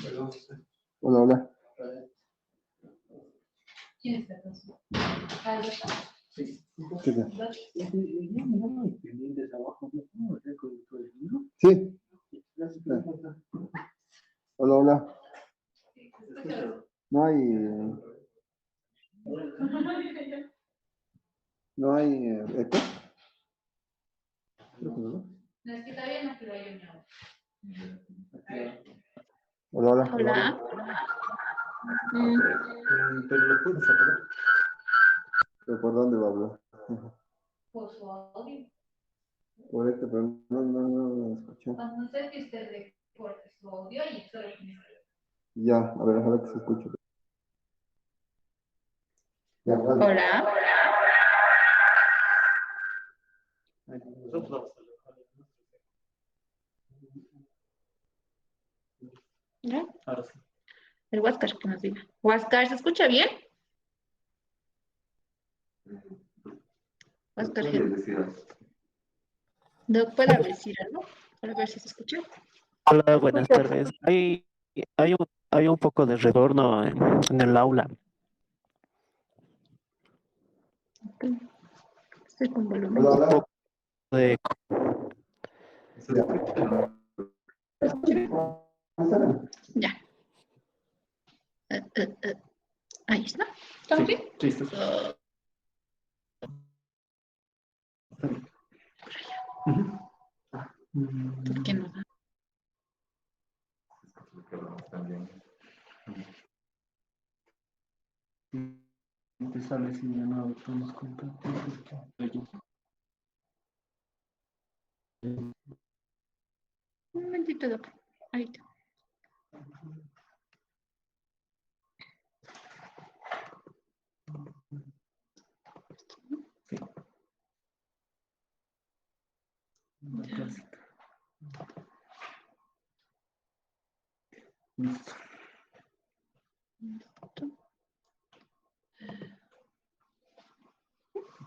Hola, hola. ¿Quién está con su? Sí. ¿Qué tal? Sí. Hola, hola. No hay. No hay. ¿Eco? Creo que no. No, es que todavía no quiero yo no. Hola, hola. Hola. Pero lo puedes apagar. ¿Pero por dónde va a hablar? Por su audio. Por este, pero no escuché. Cuando usted que usted recorte su audio y solo Ya, a ver, ojalá que se escuche. Ya, dale. Hola. ¿Ya? Ahora sí. El Huáscar que nos diga. Huáscar, ¿se escucha bien? Huáscar, ¿no puede decir algo? Para ver si se escucha. Hola, buenas tardes. Hay un poco de retorno en el aula. Ok. Estoy con volumen. Hola, Un hola. poco de... Ya. Ahí está. ¿Estamos bien? Sí, está bien. ¿Por qué no da? Te sale si ya no estamos contacto. Un momentito, doctor. Ahí está. Listo.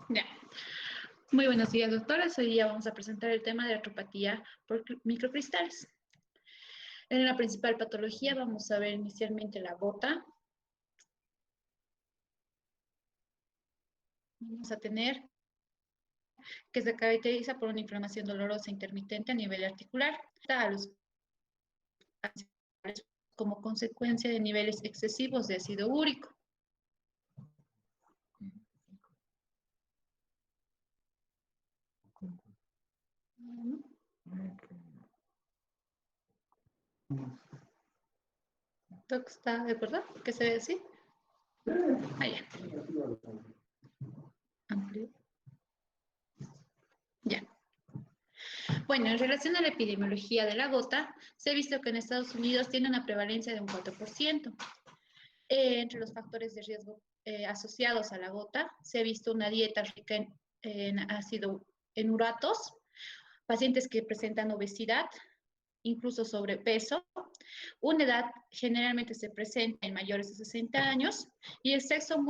Ya. Muy buenos días, doctores. Hoy día vamos a presentar el tema de artropatía por microcristales. En la principal patología vamos a ver inicialmente la gota. Vamos a tener que se caracteriza por una inflamación dolorosa intermitente a nivel articular, a los como consecuencia de niveles excesivos de ácido úrico. ¿Doc está de acuerdo? ¿Qué se debe decir? Ah, ya. Amplio. Ya. Bueno, en relación a la epidemiología de la gota, se ha visto que en Estados Unidos tiene una prevalencia de un 4%. Entre los factores de riesgo asociados a la gota, se ha visto una dieta rica en ácido en uratos, pacientes que presentan obesidad, incluso sobrepeso, una edad generalmente se presenta en mayores de 60 años y el sexo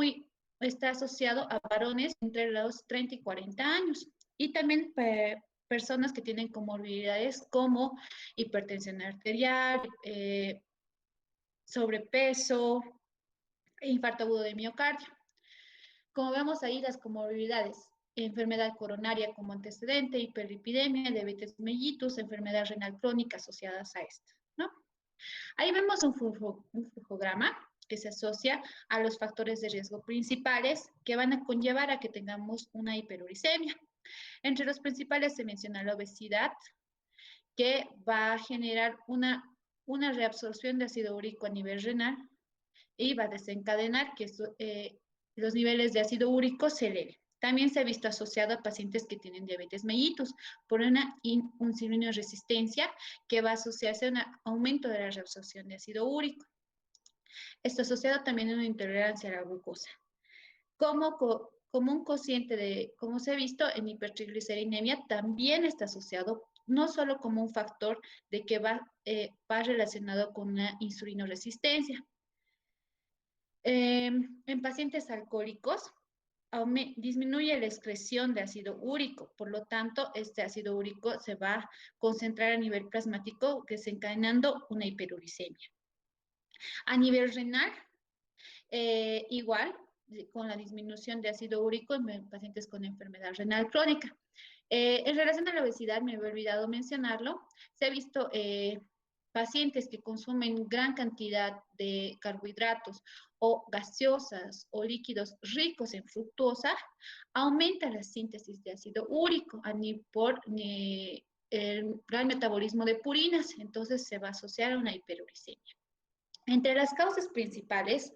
está asociado a varones entre los 30 y 40 años y también personas que tienen comorbilidades como hipertensión arterial, sobrepeso, e infarto agudo de miocardio. Como vemos ahí, las comorbilidades, enfermedad coronaria como antecedente, hiperlipidemia, diabetes mellitus, enfermedad renal crónica asociadas a esta, ¿no? Ahí vemos un flujograma que se asocia a los factores de riesgo principales que van a conllevar a que tengamos una hiperuricemia. Entre los principales se menciona la obesidad, que va a generar una reabsorción de ácido úrico a nivel renal, y va a desencadenar que los niveles de ácido úrico se eleven. También se ha visto asociado a pacientes que tienen diabetes mellitus por una insulinoresistencia que va a asociarse a un aumento de la reabsorción de ácido úrico. Esto asociado también a una intolerancia a la glucosa. Como un cociente como se ha visto en hipertriglicerinemia, también está asociado no solo como un factor de que va relacionado con una insulinoresistencia. En pacientes alcohólicos disminuye la excreción de ácido úrico, por lo tanto, este ácido úrico se va a concentrar a nivel plasmático, desencadenando una hiperuricemia. A nivel renal, igual, con la disminución de ácido úrico en pacientes con enfermedad renal crónica. En relación a la obesidad, me había olvidado mencionarlo, se ha visto pacientes que consumen gran cantidad de carbohidratos o gaseosas o líquidos ricos en fructosa, aumenta la síntesis de ácido úrico por el gran metabolismo de purinas, entonces se va a asociar a una hiperuricemia. Entre las causas principales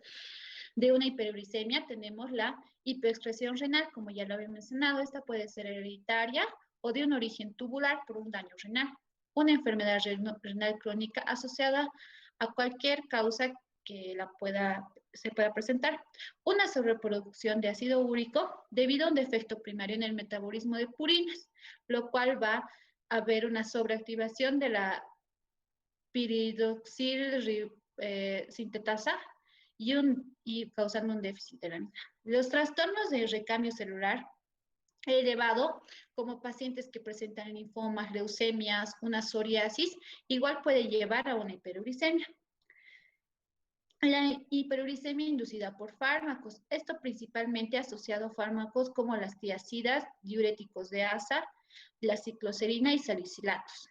de una hiperuricemia tenemos la hiperexpresión renal, como ya lo había mencionado, esta puede ser hereditaria o de un origen tubular por un daño renal. Una enfermedad renal crónica asociada a cualquier causa que se pueda presentar. Una sobreproducción de ácido úrico debido a un defecto primario en el metabolismo de purinas, lo cual va a haber una sobreactivación de la piridoxil sintetasa y causando un déficit de la misma. Los trastornos de recambio celular elevado, como pacientes que presentan linfomas, leucemias, una psoriasis, igual puede llevar a una hiperuricemia. La hiperuricemia inducida por fármacos, esto principalmente asociado a fármacos como las tiazidas, diuréticos de asa, la cicloserina y salicilatos.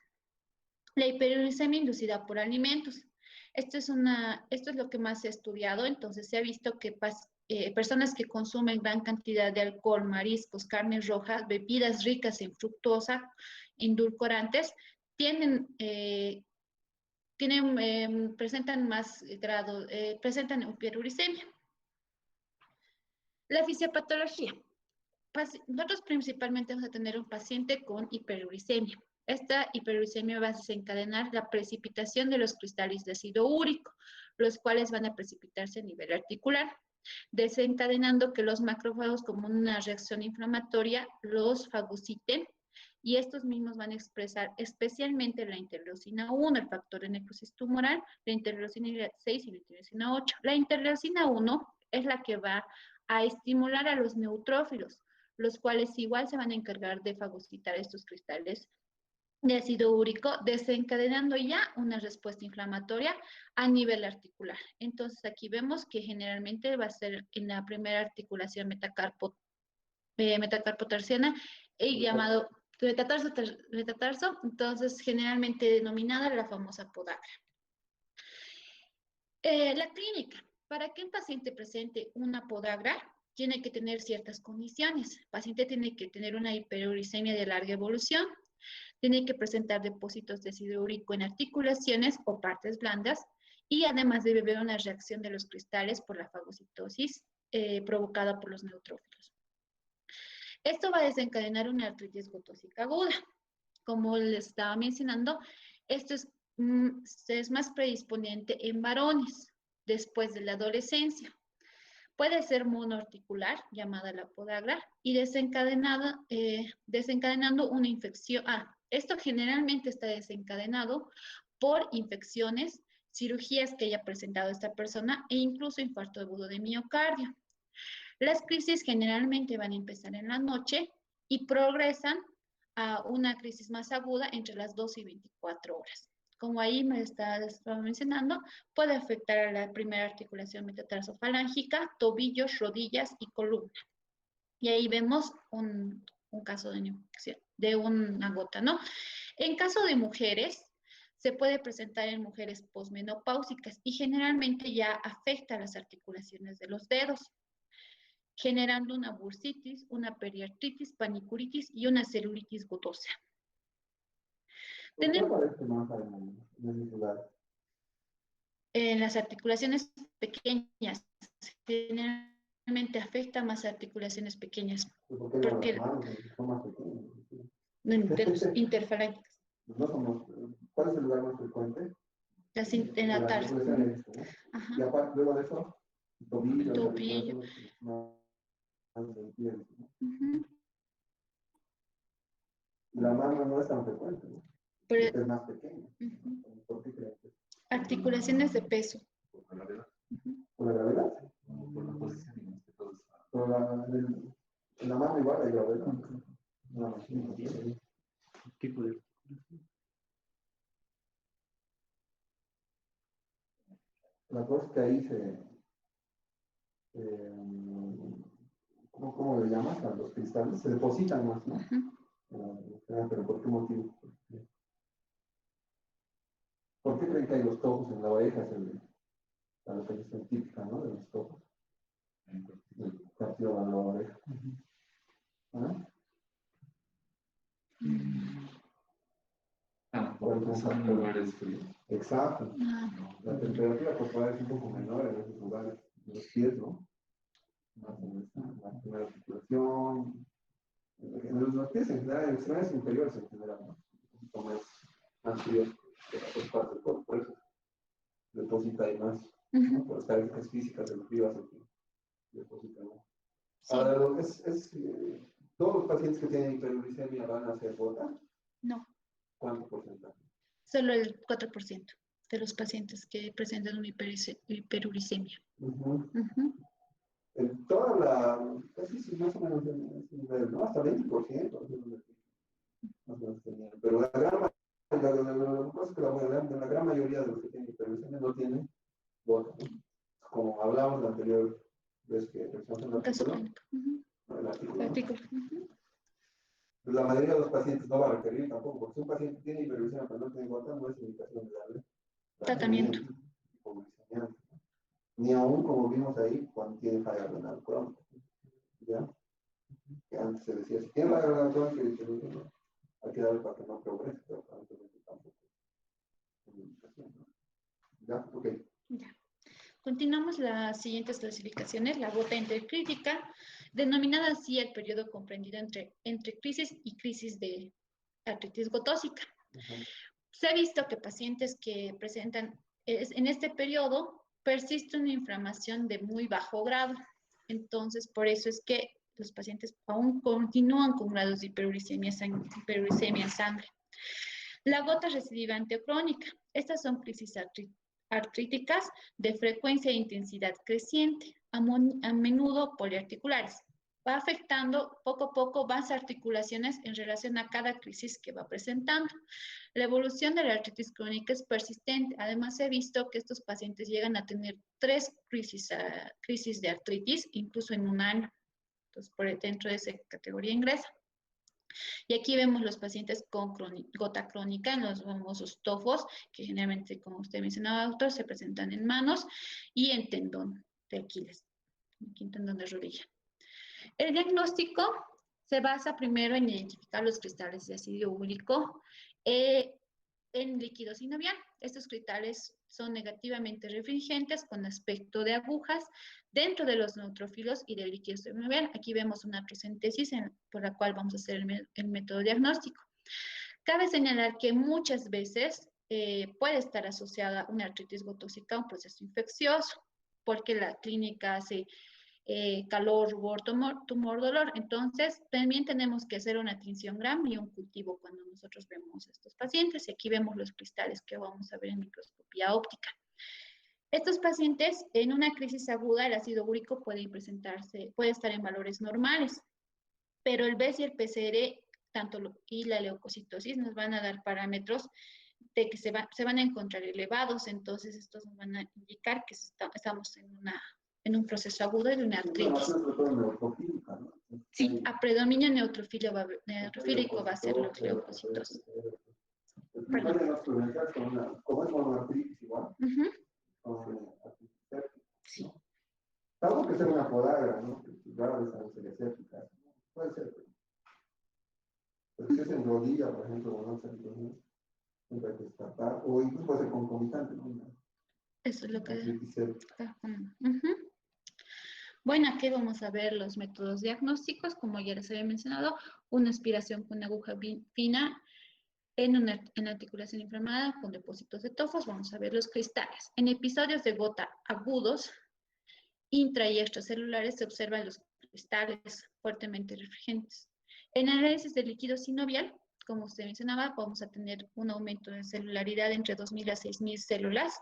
La hiperuricemia inducida por alimentos. Esto es lo que más se ha estudiado, entonces se ha visto que personas que consumen gran cantidad de alcohol, mariscos, carnes rojas, bebidas ricas en fructosa, endulcorantes, presentan más grado, presentan hiperuricemia. La fisiopatología. Nosotros principalmente vamos a tener un paciente con hiperuricemia. Esta hiperuricemia va a desencadenar la precipitación de los cristales de ácido úrico, los cuales van a precipitarse a nivel articular, desencadenando que los macrófagos, como una reacción inflamatoria, los fagociten, y estos mismos van a expresar especialmente la interleucina 1, el factor de necrosis tumoral, la interleucina 6 y la interleucina 8. La interleucina 1 es la que va a estimular a los neutrófilos, los cuales igual se van a encargar de fagocitar estos cristales de ácido úrico, desencadenando ya una respuesta inflamatoria a nivel articular. Entonces aquí vemos que generalmente va a ser en la primera articulación metacarpotarsiana, llamado metatarso, entonces generalmente denominada la famosa podagra. La clínica. Para que un paciente presente una podagra, tiene que tener ciertas condiciones. El paciente tiene que tener una hiperuricemia de larga evolución, tiene que presentar depósitos de ácido úrico en articulaciones o partes blandas, y además debe haber una reacción de los cristales por la fagocitosis provocada por los neutrófilos. Esto va a desencadenar una artritis gotósica aguda. Como les estaba mencionando, esto es más predisponente en varones después de la adolescencia. Puede ser monoarticular, llamada la podagra, y desencadenando una infección. Esto generalmente está desencadenado por infecciones, cirugías que haya presentado esta persona e incluso infarto agudo de miocardio. Las crisis generalmente van a empezar en la noche y progresan a una crisis más aguda entre las 12 y 24 horas. Como ahí me estaba mencionando, puede afectar a la primera articulación metatarsofalángicas, tobillos, rodillas y columna. Y ahí vemos un caso de infección, de una gota, ¿no? En caso de mujeres, se puede presentar en mujeres posmenopáusicas y generalmente ya afecta a las articulaciones de los dedos, generando una bursitis, una periartritis, panicuritis y una celulitis gotosa. Tenemos en las articulaciones pequeñas, generalmente afecta más articulaciones pequeñas, porque interfalángicas. ¿Cuál es el lugar más frecuente? Las en la tarsa. Ajá. Y aparte, luego de eso, tobillo. La mano no es tan frecuente, ¿no? Pero, es más pequeña. ¿Por qué crees? Articulaciones de peso. ¿Por la gravedad? ¿Por la gravedad? Por la posición. En la mano igual hay gravedad. No, ¿qué puede? la cosa es que ahí ¿cómo le llamas a los cristales? Se depositan más, ¿no? Pero ¿por qué motivo? ¿Por qué creen que hay los tojos en la oreja? La localización típica, ¿no? De los tojos. Partido de la oreja. ¿Ah? Porque son lugares fríos. Exacto. La temperatura corporal es un poco menor en esos lugares, en los pies, ¿no? Más en la primera articulación, en los pies en general, en extremidades inferiores en general, ¿no? Un poquito más fríos que las otras partes del cuerpo, por eso deposita ahí más, ¿no? Por las características físicas del frío hace que deposita más. Sí. Ahora, todos los pacientes que tienen hiperuricemia van a hacer gota. No, ¿Cuánto porcentaje? solo el 4% de los pacientes que presentan una hiperuricemia. En toda casi sí, más o menos en ese nivel, ¿no? Hasta 20%, más o menos tenían. Pero la gran mayoría de los que tienen hiperuricemia no tienen gota, ¿no? Como hablábamos la anterior vez que revisamos Caso el clínico. artículo, ¿no? Artículo. Pues la mayoría de los pacientes no va a requerir tampoco, porque si un paciente tiene hiperuricemia pero no tiene gota, no es indicación de darle Tratamiento. hipoglicemiante, ¿no? Ni aún como vimos ahí cuando tiene falla renal crónica, ¿ya? Que antes se decía, si tiene falla renal crónica, ¿no? Hay que darle para que no progrese, pero aparentemente tampoco es indicación, ¿no? ¿Ya? Ok. Ya. Continuamos las siguientes clasificaciones. La gota intercrítica, denominada así el periodo comprendido entre crisis y crisis de artritis gotósica. Se ha visto que pacientes que presentan en este periodo persiste una inflamación de muy bajo grado. Entonces, por eso es que los pacientes aún continúan con grados de hiperuricemia en sangre. La gota recidivante o crónica. Estas son crisis artríticas de frecuencia e intensidad creciente, a menudo poliarticulares. Va afectando poco a poco más articulaciones en relación a cada crisis que va presentando. La evolución de la artritis crónica es persistente. Además, se ha visto que estos pacientes llegan a tener 3 crisis de artritis, incluso en un año. Entonces, dentro de esa categoría ingresa. Y aquí vemos los pacientes con gota crónica en los famosos tofos, que generalmente, como usted mencionaba, doctor, se presentan en manos y en tendón de Aquiles, aquí en tendón de rodilla. El diagnóstico se basa primero en identificar los cristales de ácido úrico en líquido sinovial. Estos cristales son negativamente refringentes con aspecto de agujas dentro de los neutrófilos y del líquido sinovial. Aquí vemos una presentesis por la cual vamos a hacer el método diagnóstico. Cabe señalar que muchas veces puede estar asociada una artritis gotósica a un proceso infeccioso, porque la clínica hace calor, rubor, tumor, dolor. Entonces, también tenemos que hacer una tinción-gram y un cultivo cuando nosotros vemos a estos pacientes. Y aquí vemos los cristales que vamos a ver en microscopía óptica. Estos pacientes, en una crisis aguda, el ácido úrico puede estar en valores normales, pero el BES y el PCR, y la leucocitosis, nos van a dar parámetros de que se van a encontrar elevados. Entonces, estos nos van a indicar que estamos en un proceso agudo de una artritis. Sí, a predominio neutrofílico va a ser los leucocitos. ¿Cómo es una artritis igual? Sí. Algo que sea una podagra, ¿no? Rara vez algo sería séptica. Puede ser, pero si es en rodilla, por ejemplo, o no sé, entonces siempre hay que descartar, o incluso puede ser concomitante, ¿no? Eso es lo que... Bueno, aquí vamos a ver los métodos diagnósticos, como ya les había mencionado, una aspiración con aguja fina en la articulación inflamada con depósitos de tofos. Vamos a ver los cristales. En episodios de gota agudos, intra y extracelulares, se observan los cristales fuertemente refringentes. En análisis de líquido sinovial, como usted mencionaba, vamos a tener un aumento de celularidad entre 2.000 a 6.000 células.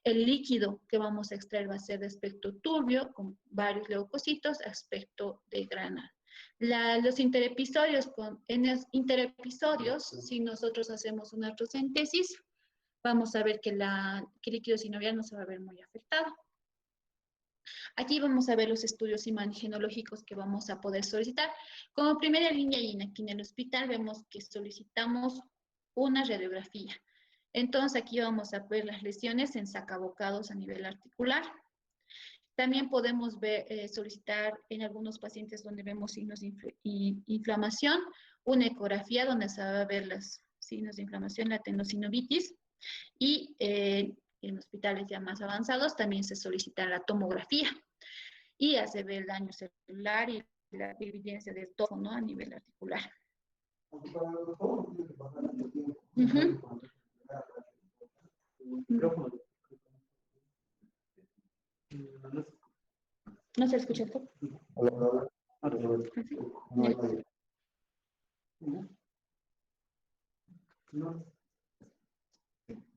El líquido que vamos a extraer va a ser de aspecto turbio, con varios leucocitos, aspecto de grana. Los interepisodios, si nosotros hacemos una retrocentesis, vamos a ver que, que el líquido sinovial no se va a ver muy afectado. Aquí vamos a ver los estudios imagenológicos que vamos a poder solicitar. Como primera línea y aquí en el hospital vemos que solicitamos una radiografía. Entonces aquí vamos a ver las lesiones en sacabocados a nivel articular. También podemos ver, solicitar en algunos pacientes donde vemos signos de inflamación, una ecografía donde se va a ver los signos de inflamación, la tendinocinovitis, y en hospitales ya más avanzados también se solicita la tomografía y hace ver el daño celular y la evidencia de todo, ¿no? A nivel articular. Aunque para los ojos tiene que pasar mucho tiempo. Ujú. ¿No se escucha esto? Hola, ¿Así? no, Ya. No,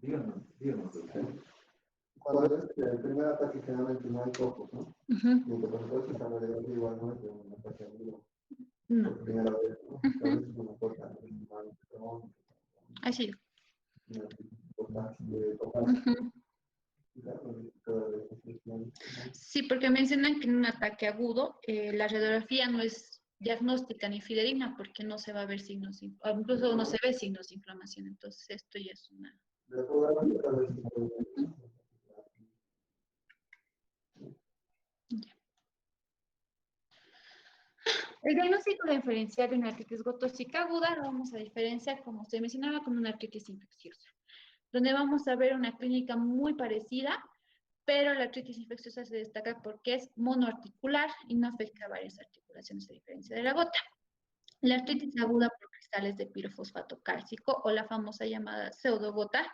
díganos, díganos. cuando es el primer ataque generalmente no hay focos, ¿no? Ujú. Y por supuesto esta realidad igual no es de un ataque agudo No, por primera vez, ¿no? A veces es una cosa normal, así. una importancia de tocar, Ujú. y claro, cada vez es más, ¿no? Sí, porque mencionan que en un ataque agudo la radiografía no es diagnóstica ni fidedigna porque no se va a ver signos, o incluso no se ve signos de inflamación. Entonces esto ya es una... La ecografía tal vez sí puede ver, ¿no? El diagnóstico diferencial de una artritis gotósica aguda lo vamos a diferenciar, como se mencionaba, con una artritis infecciosa, donde vamos a ver una clínica muy parecida, pero la artritis infecciosa se destaca porque es monoarticular y no afecta a varias articulaciones a diferencia de la gota. La artritis aguda por cristales de pirofosfato cálcico o la famosa llamada pseudogota,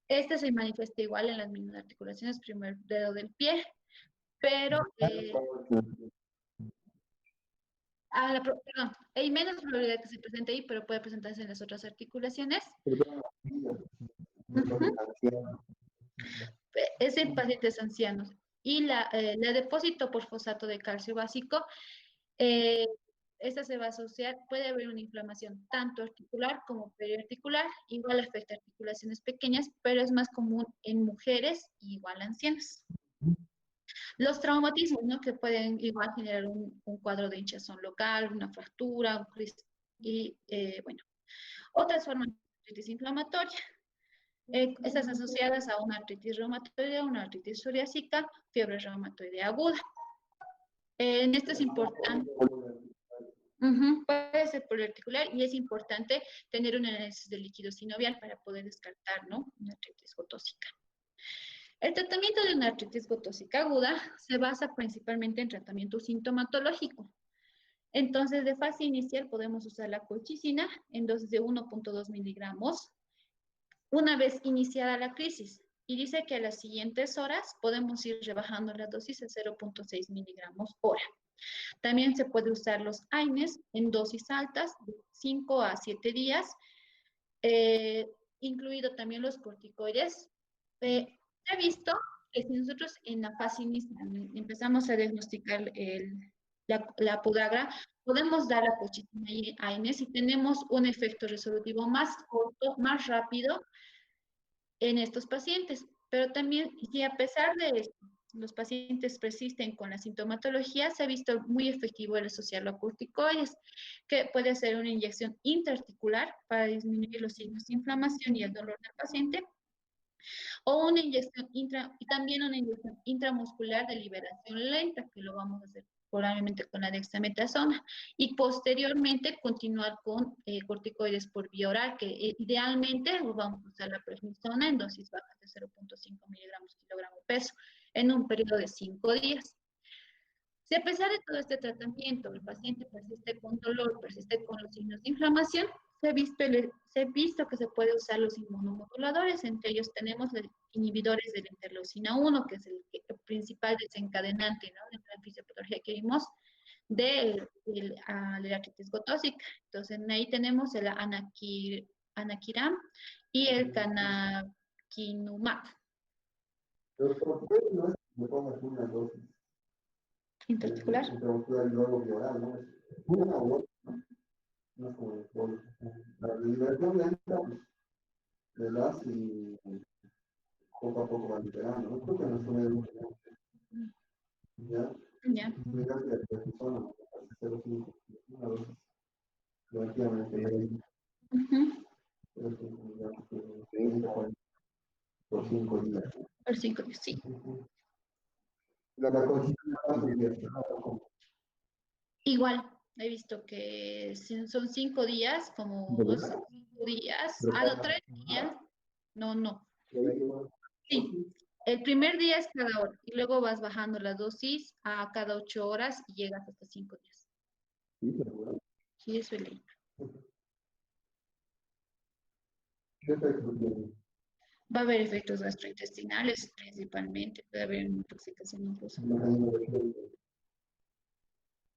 esta se manifiesta igual en las mismas articulaciones, primer dedo del pie, pero perdón, hay menos probabilidad que se presente ahí, pero puede presentarse en las otras articulaciones. Ujú. Es en pacientes ancianos. Y la depósito por fosfato de calcio básico, eh, esta se va a asociar, puede haber una inflamación tanto articular como periarticular, igual afecta articulaciones pequeñas, pero es más común en mujeres y igual ancianas. Los traumatismos, ¿no? Que pueden igual generar un cuadro de hinchazón local, una fractura, y bueno, otras formas de artritis inflamatoria. Estas asociadas a una artritis reumatoide, una artritis psoriásica, fiebre reumatoide aguda. En esto es importante, puede ser poliarticular y es importante tener un análisis del líquido sinovial para poder descartar, ¿no? Una artritis gotósica. El tratamiento de una artritis gotósica aguda se basa principalmente en tratamiento sintomatológico. Entonces, de fase inicial podemos usar la colchicina en dosis de 1.2 miligramos una vez iniciada la crisis. Y dice que a las siguientes horas podemos ir rebajando la dosis a 0.6 miligramos hora. También se puede usar los AINES en dosis altas de 5 a 7 días, incluido también los corticoides. Se ha visto que si nosotros en la fase inicial empezamos a diagnosticar la podagra, podemos dar la colchicina AINES y tenemos un efecto resolutivo más corto, más rápido en estos pacientes. Pero también, si a pesar de esto, los pacientes persisten con la sintomatología, se ha visto muy efectivo el asociarlo a corticoides, que puede ser una inyección intraarticular para disminuir los signos de inflamación y el dolor del paciente, o una inyección y también una inyección intramuscular de liberación lenta, que lo vamos a hacer probablemente con la dexametasona, y posteriormente continuar con corticoides por vía oral, que idealmente vamos a usar la prednisona en dosis bajas de 0.5 miligramos kilogramo peso en un periodo de 5 días. Si a pesar de todo este tratamiento el paciente persiste con dolor, persiste con los signos de inflamación, se ha visto que se puede usar los inmunomoduladores, entre ellos tenemos los inhibidores de la interleucina 1, que es el principal desencadenante, ¿no?, de la fisiopatología que vimos de la artritis gotósica. Entonces, ahí tenemos el anaquiram y el canakinumab. Pero por qué no es que me pongas una dosis Intraarticular. intramuscular y luego bioral, ¿no? Es una u otra, ¿no? No es como el polvo. La liberación lenta, pues, le das y poco a poco va liberando. No creo que no es una ya, Ya. mira que la persona no hace 0,5, una dosis relativamente breve, Ujú. 0,5 miligramos por 30, 40 por 5 días. Por 5 días, sí. La consistencia es bien, ¿no? Igual, he visto que son 5 días, como ¿De los verdad? 5 días, Pero los 3 días, no. bueno, Sí, el primer día es cada hora y luego vas bajando la dosis a cada 8 horas y llegas hasta 5 días. sí, pero bueno, Sí, eso es ley. ¿qué efecto tiene? Va a haber efectos gastrointestinales principalmente, puede haber intoxicación incluso. Un mecanismo de acción,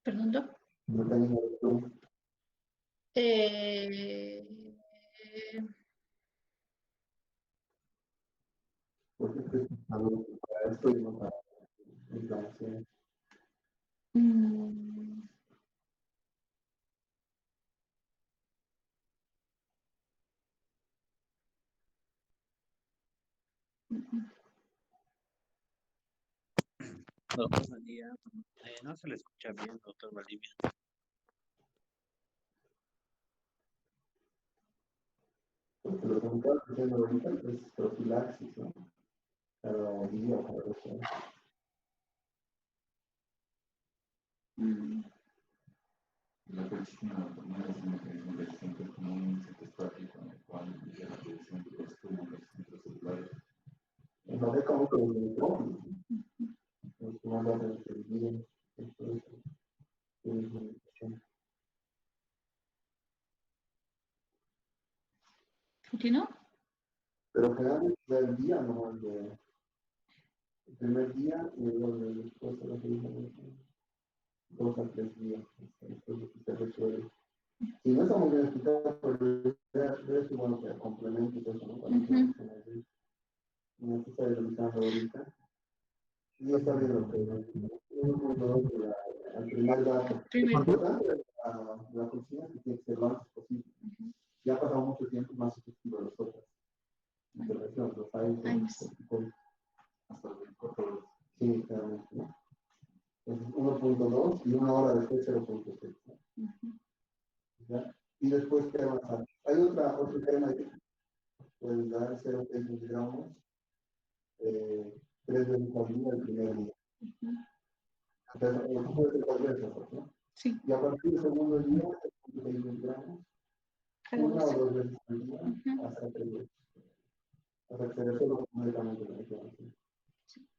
¿Perdón, Doc? un mecanismo de acción, Eh, porque es que es algo para esto y no para inflamación. mm, Doctor Valdivia, no se le escucha bien, doctor Valdivia. Porque lo que me estás diciendo ahorita es profilaxis, ¿no? Cada día o cada 2 horas. mm, La colchicina normal es un mecanismo de acción que es como un insecto estático en el cual lidera la producción de los túbulos intracelulares. No ve como que los neutrófilos, los que más hacen que viven, entonces, es una infección. ¿Continúo? Pero generalmente da el día, ¿no? El primer día y luego después de los 2 a 3 días, después de que se resuelve. Si no estamos bien explicados, pero es bueno que complementes eso, ¿no? Para que Ujú. no se está realizando ahorita. Sí, está bien lo que 1.2 al primer dato. Lo Primero. importante de la cocina es que tiene que ser lo antes posible. Ya ha pasado mucho tiempo más efectivo las otras intervenciones, los Años. corticoides. Hasta el corto. Sí, claramente, ¿no? Entonces, 1.2 y una hora después 0.6. Ujú. ¿Ya? Y después qué avanzar. Hay otro tema que puedes dar 0,6 miligramos 3 veces al día el primer día. Ujú. Entonces, lo que puede ser 4 veces, ¿no? Sí, Y a partir del segundo día, 0,6 miligramos, cada una o vez. 2 veces al día, Ujú. hasta 3 veces. Hasta que se resuelva completamente la inflamación.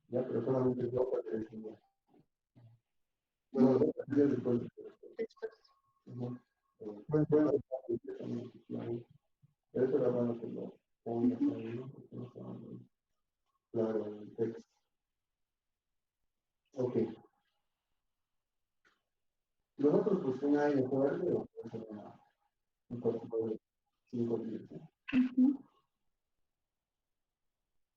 ¿Ya? Pero solamente 2 a 3 días. Bueno, 2 días después. Después. Bueno, efectivamente. Pero eso era bueno que lo pongas ahí, ¿no? Porque no estaba muy claro en el texto. Ok. Los otros, pues un aire fuerte o puede ser un corto de 5 días. ¿No? Ujú.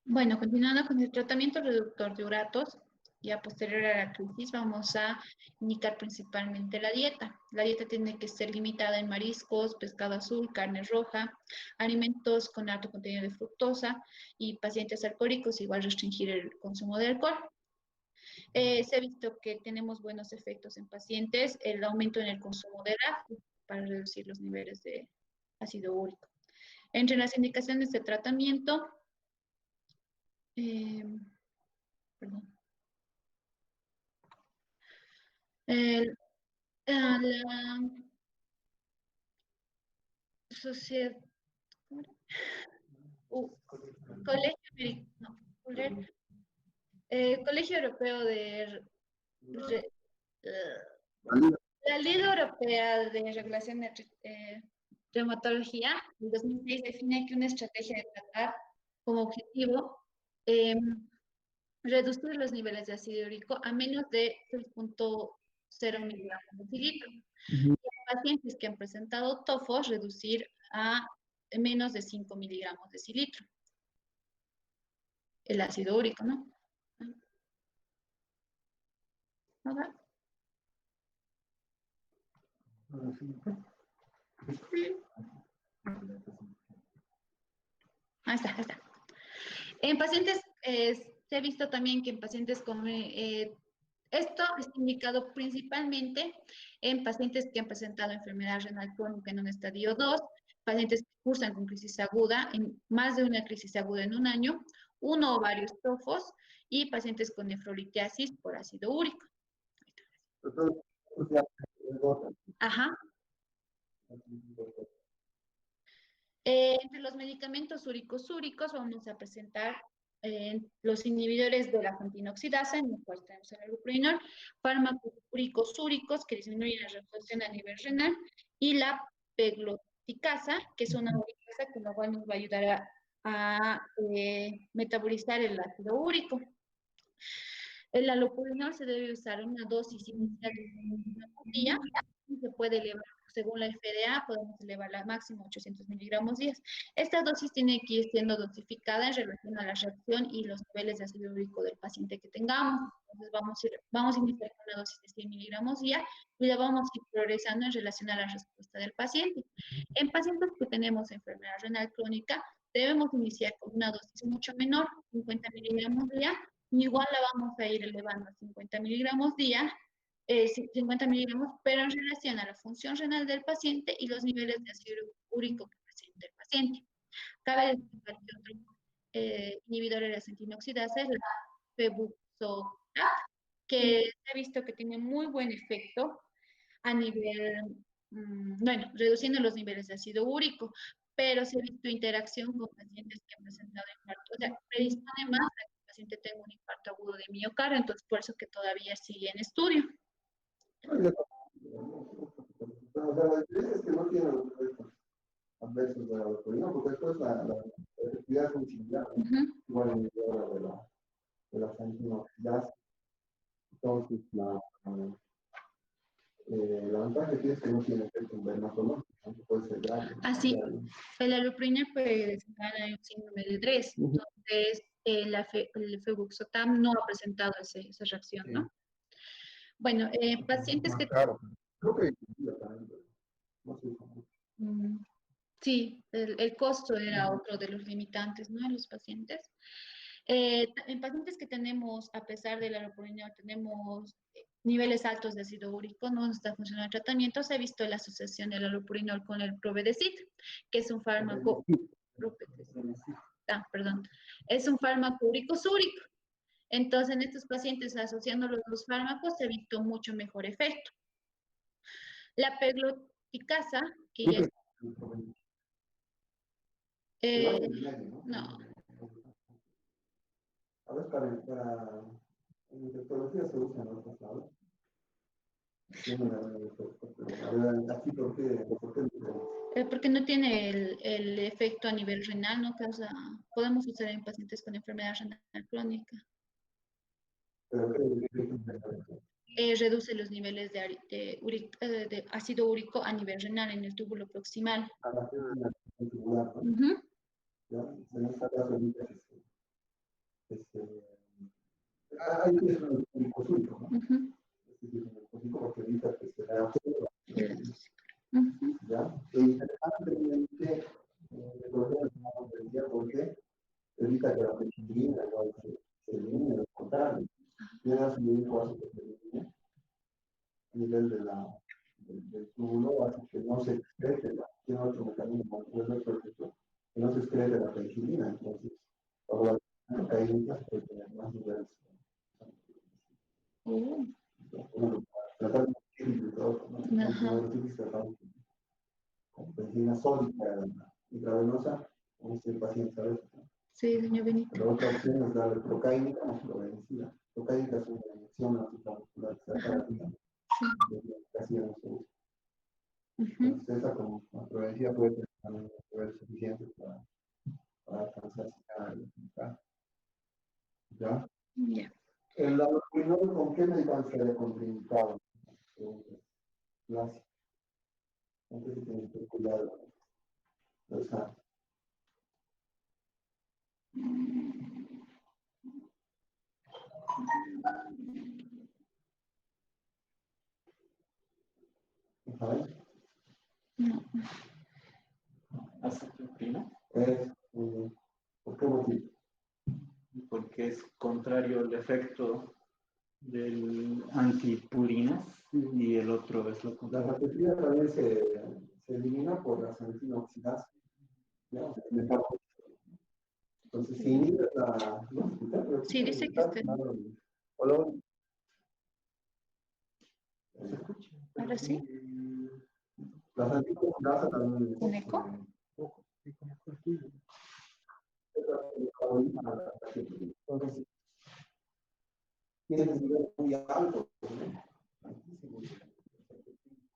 Bueno, continuando con el tratamiento reductor de uratos, ya posterior a la crisis vamos a indicar principalmente la dieta. La dieta tiene que ser limitada en mariscos, pescado azul, carne roja, alimentos con alto contenido de fructosa y pacientes alcohólicos igual restringir el consumo de alcohol. Se ha visto que tenemos buenos efectos en pacientes, el aumento en el consumo de lácteos para reducir los niveles de ácido úrico. Entre las indicaciones de tratamiento, eh, perdón, el- la sociedad, ¿cómo era? Colegio, no, Colegio Europeo de eh, la Liga Europea de Regulación de Reumatología, en 2006 define que una estrategia de tratar como objetivo eh, reducir los niveles de ácido úrico a menos de 6,0 miligramos de cilitro. Y en pacientes que han presentado tofos, reducir a menos de 5 miligramos de cilitro. El ácido úrico, ¿no? ¿Verdad? Sí. Ahí está. En pacientes, se ha visto también que en pacientes con esto es indicado principalmente en pacientes que han presentado enfermedad renal crónica en un estadio 2, pacientes que cursan con crisis aguda, en más de una crisis aguda en un año, uno o varios tofos y pacientes con nefrolitiasis por ácido úrico. Entonces, o sea, el gota. Ajá. Entre los medicamentos úricos vamos a presentar los inhibidores de la fantinoxidasa, en el cual tenemos el allopurinol, fármacos úricos que disminuyen la reabsorción a nivel renal, y la pegloticasa, que es una uricasa que lo cual nos va a ayudar a metabolizar el ácido úrico. El allopurinol se debe usar una dosis inicial de 1 día, y se puede elevar, según la FDA, podemos elevarla a máximo 800 miligramos día. Esta dosis tiene que ir siendo dosificada en relación a la reacción y los niveles de ácido úrico del paciente que tengamos. Entonces vamos a iniciar con una dosis de 100 miligramos día y la vamos a ir progresando en relación a la respuesta del paciente. En pacientes que tenemos enfermedad renal crónica, debemos iniciar con una dosis mucho menor, 50 miligramos día, y igual la vamos a ir elevando a 50 miligramos día, 50 miligramos, pero en relación a la función renal del paciente y los niveles de ácido úrico que presenta el paciente. Cabe destacar que otro inhibidor de la sentinoxidasa es la febuxostat, que se ha visto que tiene muy buen efecto a nivel, bueno, reduciendo los niveles de ácido úrico, pero se ha visto interacción con pacientes que han presentado infarto, o sea, predispone más a que el paciente tenga un infarto agudo de miocardio, entonces por eso que todavía sigue en estudio. O sea, la diferencia es que no tiene los efectos adversos de la vacuna, porque esto es la efectividad es muy similar, ¿no? Igual en el de la fantinoxidasa. Entonces, la ventaja que tiene es que no tiene efecto en dermatológico, aunque puede ser grave. Así, el allopurinol puede desencadenar un síndrome de Dres, entonces el febuxotam no ha presentado esa reacción, ¿no? Bueno, pacientes que... Claro, creo que también, pero no sé cómo. Sí, el costo era otro de los limitantes, ¿no? En los pacientes. En pacientes que tenemos, a pesar del allopurinol, tenemos niveles altos de ácido úrico, no está funcionando el tratamiento, se ha visto la asociación del allopurinol con el provedecid, que es un fármaco, perdón, es un fármaco úrico-súrico. Entonces, en estos pacientes, asociando los dos fármacos, se ha visto mucho mejor efecto. La pegloticasa, que ya es... no. A ver, en infectología se usan otras palabras. Aquí, ¿por qué? Porque no tiene el efecto a nivel renal, no causa, podemos usar en pacientes con enfermedad renal crónica. Reduce los niveles de ácido úrico a nivel renal en el túbulo proximal. En esta caso, hay que ser un glicosulto, ¿no? Porque evita que se reabsorba. ¿Ya? E interesantemente, porque evita que la penicilina igual se elimine, lo contrario. Tiene su único ácido que se elimina a nivel del túbulo, hace que no se excrete, tiene otro mecanismo, que no se excrete la penicilina, entonces, por la cocaína se puede tener más niveles. Tratar de con penicilina sólica intravenosa, como este paciente, ¿sabes? Sí, señor Benito. La otra opción es darle procaína o fluovencina. Procaína es una inyección intramuscular que se acaba casi no se usa. Entonces, esa como la fluovencina puede tener también niveles suficientes para alcanzar esa ¿ya? Ya. El allopurinol, ¿con qué medicamento se haya contraindicado? Clásico. Antes de tener que cuidar los ¿sabes? No. ¿Acepto prima? Es contrario el efecto del antipurinas y el otro es lo La contrario. facetina también se elimina por la santina oxidasa. ¿Ya? Entonces, si inhibes la... ¿No? Sí, dice que está. Hola. Ahora sí. La santina oxidasa también... ¿Un eco? Entonces, tiene un nivel muy alto.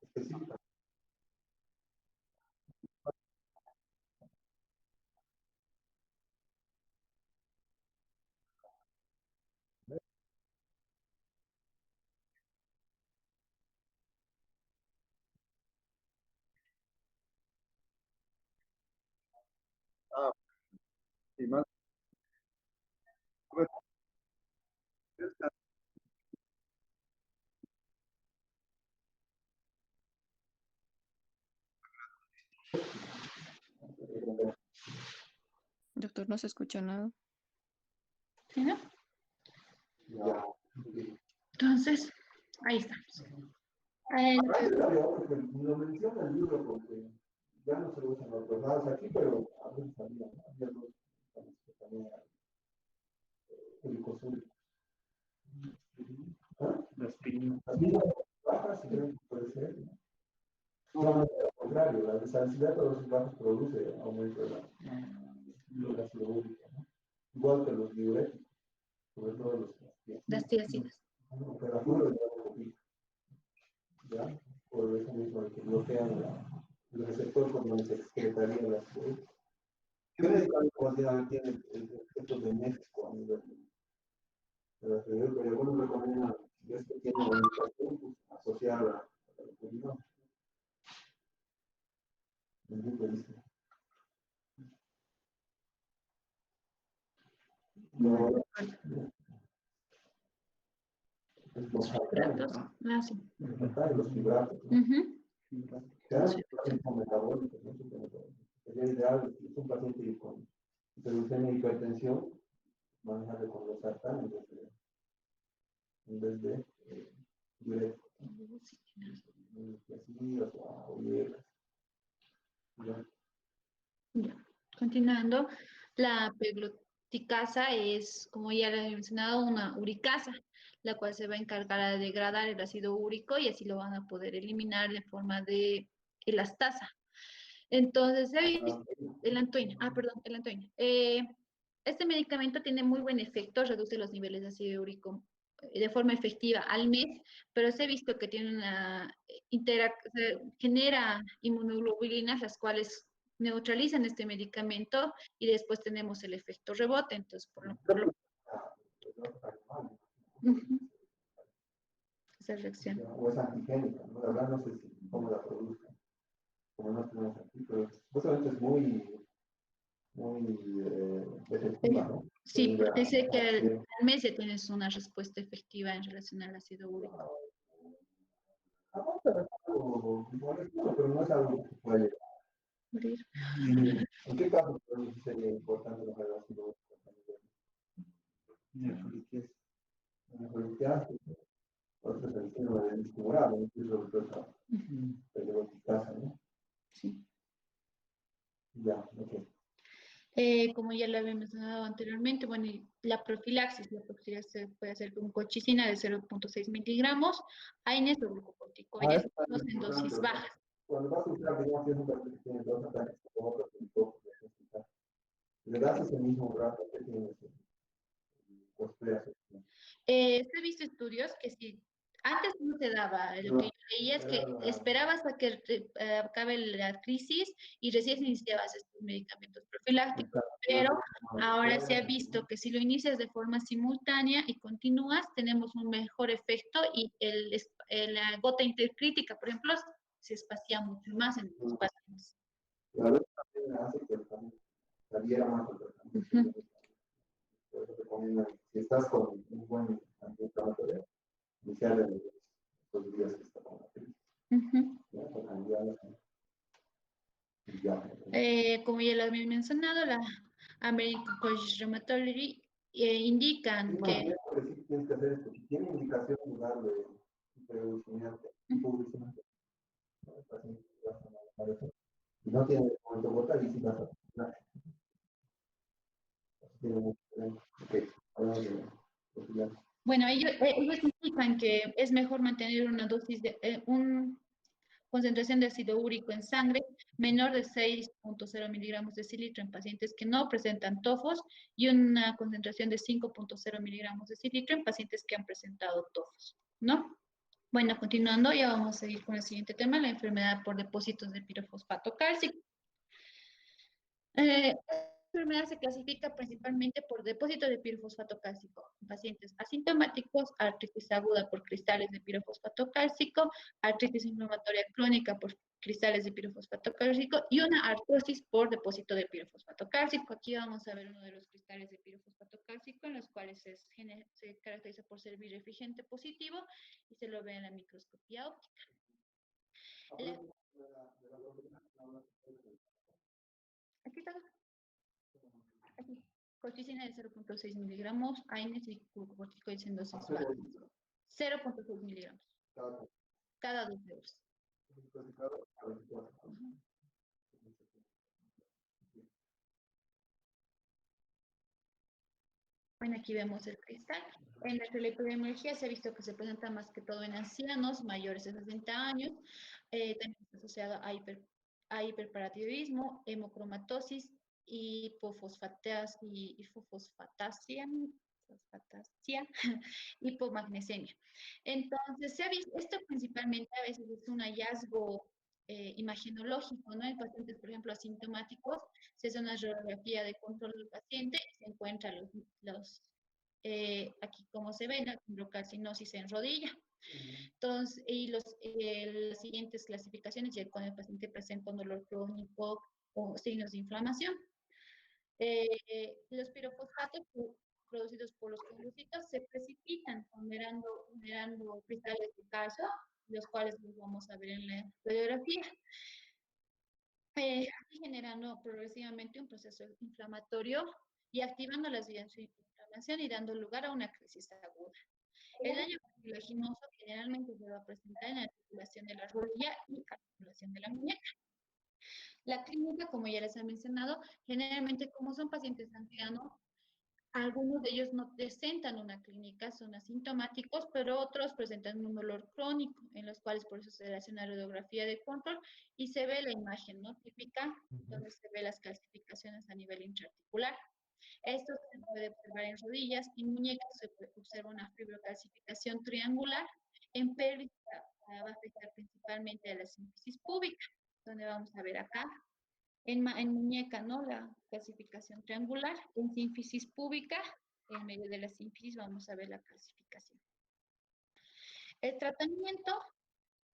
Específico. Ah, sí, más. Doctor, no se escucha nada. ¿Sí, no? Ya. Entonces, ahí estamos. Lo menciona el libro porque ya no se lo usan en otros lados aquí, pero a veces había dos que también glicosúricos. ¿Ah? La aspirina. Las mismas bajas, si creo que puede ser. Solamente al contrario, la desalinidad de los bajos produce aumento del ácido úrico, ¿no? Igual que los diuréticos, sobre todo Las tiacinas. pero juro de la copia, ¿ya? Por eso mismo de que bloquean el receptor cuando se excretaría la ácido. ¿Qué medicamento tiene efectos de México a nivel de la ciudad? Pero algunos recomiendan, si es que tiene una indicación, pues, asociada a la purina. No, es Los fibratos. Ah, sí. los fibratos, ¿no? Que es un paciente metabólico, ¿no? Sería ideal, si es un paciente con hiperglucemia y hipertensión, manejarlo con los sartán en vez de diuréticos. O hierbas. Ya. Continuando, la pegloticasa es, como ya le he mencionado, una uricasa, la cual se va a encargar de degradar el ácido úrico y así lo van a poder eliminar en forma de elastasa. Entonces, el antoine, perdón, el antoine. Este medicamento tiene muy buen efecto, reduce los niveles de ácido úrico de forma efectiva al mes, pero se ha visto que tiene genera inmunoglobulinas, las cuales neutralizan este medicamento y después tenemos el efecto rebote. Entonces, Ujú. Esa reacción. O es antigénica, ¿no? La verdad no sé cómo la produzcan, como no tenemos aquí, pero supuestamente es muy efectiva, ¿no? Sí, porque sé que al mes ya tienes una respuesta efectiva en relación al ácido úrico. Pero no es algo que puede. Morir. ¿En qué caso sería importante la relación Nefritis. Otro es el síndrome del disco morado, incluso el de Boticasa, ¿no? Sí. Ya, ok. Como ya lo había mencionado anteriormente, bueno, y la profilaxis se puede hacer con colchicina de 0.6 miligramos, AINES o glucocorticoides en dosis bajas. Cuando vas a usar, digamos, es un paciente que tiene dos ataques como otro tipo de hospital. ¿Le das ese mismo rato que tienes cosplay? He visto estudios que si antes no se daba, lo que yo leía es que esperabas a que acabe la crisis y recién iniciabas estos medicamentos profilácticos, pero ahora se ha visto que si lo inicias de forma simultánea y continúas, tenemos un mejor efecto y la gota intercrítica, por ejemplo, se espacia mucho más en los pacientes. La verdad también hace que saliera más el tratamiento. Por eso recomiendo, si estás con un buen antiinflamatorio, iniciar en los días que está con la crisis. Como ya lo había mencionado, la American College of Rheumatology indican Sí, más que... bien, pues sí tienes que hacer esto. Si tiene indicación de darle hiperglucemiante, hipoglucemiante, ¿no? El paciente va a manejar eso. Si no tiene momento gota, y si vas a tener, tiene mucho problema. Ok, hablamos de posibilidad. Bueno, ellos indican que es mejor mantener una dosis de concentración de ácido úrico en sangre menor de 6.0 miligramos de cilitro en pacientes que no presentan tofos y una concentración de 5.0 miligramos de cilitro en pacientes que han presentado tofos, ¿no? Bueno, continuando, ya vamos a seguir con el siguiente tema, la enfermedad por depósitos de pirofosfato cálcico. Esta enfermedad se clasifica principalmente por depósito de pirofosfato cálcico en pacientes asintomáticos, artritis aguda por cristales de pirofosfato cálcico, artritis inflamatoria crónica por cristales de pirofosfato cálcico y una artrosis por depósito de pirofosfato cálcico. Aquí vamos a ver uno de los cristales de pirofosfato cálcico en los cuales se caracteriza por ser birefringente positivo y se lo ve en la microscopía óptica. Aquí está. Aquí. Colchicina de 0.6 miligramos, AINES y corticoides en dosis bajas. 0.6 miligramos cada 12 horas. Ujú. Bueno, aquí vemos el cristal. En la epidemiología se ha visto que se presenta más que todo en ancianos mayores de 60 años. También está asociado a hiperparatiroidismo, hemocromatosis, hipofosfatasia, hipomagnesemia. Entonces, se ha visto, esto principalmente a veces es un hallazgo imagenológico, ¿no? En pacientes, por ejemplo, asintomáticos, se hace una radiografía de control del paciente y se encuentran aquí como se ve, la condrocalcinosis en rodilla. Entonces, las siguientes clasificaciones, ya cuando el paciente presenta un dolor crónico o signos de inflamación. Los pirofosfatos producidos por los condrocitos se precipitan generando cristales de calcio, los cuales los vamos a ver en la radiografía. Así generando progresivamente un proceso inflamatorio y activando las vías de inflamación y dando lugar a una crisis aguda. El daño cartilaginoso generalmente se va a presentar en la articulación de la rodilla y articulación de la muñeca. La clínica, como ya les he mencionado, generalmente como son pacientes ancianos, algunos de ellos no presentan una clínica, son asintomáticos, pero otros presentan un dolor crónico, en los cuales por eso se hace una radiografía de control y se ve la imagen, ¿no? Típica, donde se ve las calcificaciones a nivel intraarticular. Esto se puede observar en rodillas, en muñecas se observa una fibrocalcificación triangular, en pelvis va a afectar principalmente a la sínfisis púbica, donde vamos a ver acá en muñeca, ¿no? La clasificación triangular. En sínfisis púbica, en medio de la sínfisis, vamos a ver la clasificación. El tratamiento,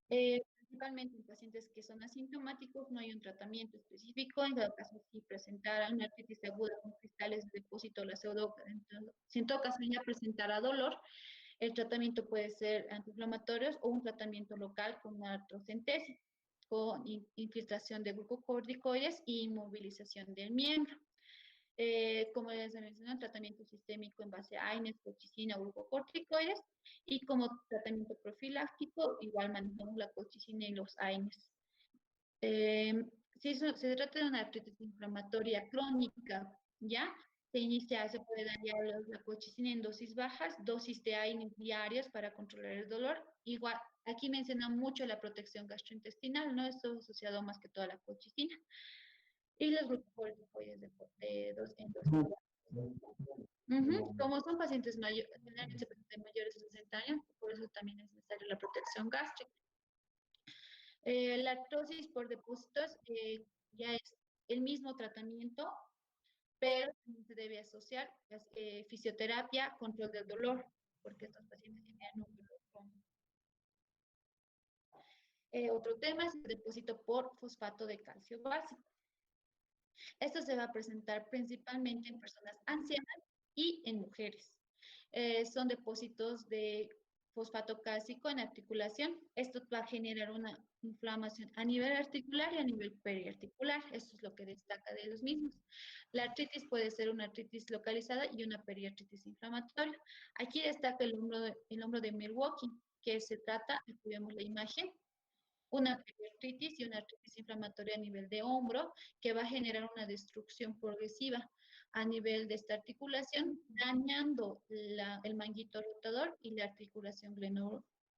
principalmente en pacientes que son asintomáticos, no hay un tratamiento específico. En cada caso, si presentara una artritis aguda con cristales de depósito, la si en todo caso ya presentara dolor, el tratamiento puede ser antiinflamatorios o un tratamiento local con una artrocentesis, con infiltración de glucocorticoides y inmovilización del miembro. Como les mencioné, tratamiento sistémico en base a AINES, colchicina, glucocorticoides, y como tratamiento profiláctico, igual manejamos la colchicina y los AINES. Si se trata de una artritis inflamatoria crónica, ¿ya? Se puede dar ya la colchicina en dosis bajas, dosis de AINES diarios para controlar el dolor. Igual, aquí mencionan mucho la protección gastrointestinal, ¿no? Esto asociado más que todo a la colchicina. Y los glucocorticoides en dosis bajas. Como son pacientes mayores, generalmente pacientes mayores de 60 años, por eso también es necesaria la protección gástrica. La artrosis por depósitos ya es el mismo tratamiento, pero se debe asociar fisioterapia, control del dolor, porque estos pacientes tienen un dolor crónico. Otro tema es el depósito por fosfato de calcio básico. Esto se va a presentar principalmente en personas ancianas y en mujeres. Son depósitos de fosfato cálcico en articulación. Esto va a generar una inflamación a nivel articular y a nivel periarticular. Esto es lo que destaca de los mismos. La artritis puede ser una artritis localizada y una periartritis inflamatoria. Aquí destaca el hombro de Milwaukee, que se trata, aquí vemos la imagen, una periartritis y una artritis inflamatoria a nivel de hombro, que va a generar una destrucción progresiva a nivel de esta articulación, dañando el manguito rotador y la articulación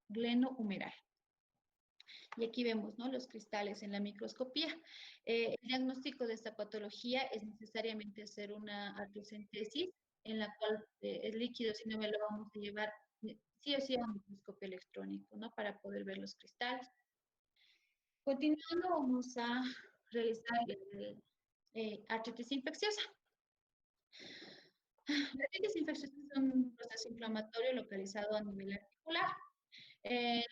glenohumeral. Y aquí vemos, ¿no?, los cristales en la microscopía. El diagnóstico de esta patología es necesariamente hacer una artrocentesis, en la cual el líquido, si no me lo vamos a llevar sí o sí a un microscopio electrónico, ¿no?, para poder ver los cristales. Continuando, vamos a realizar artritis infecciosa. La artritis infecciosa es un proceso inflamatorio localizado a nivel articular. Eh,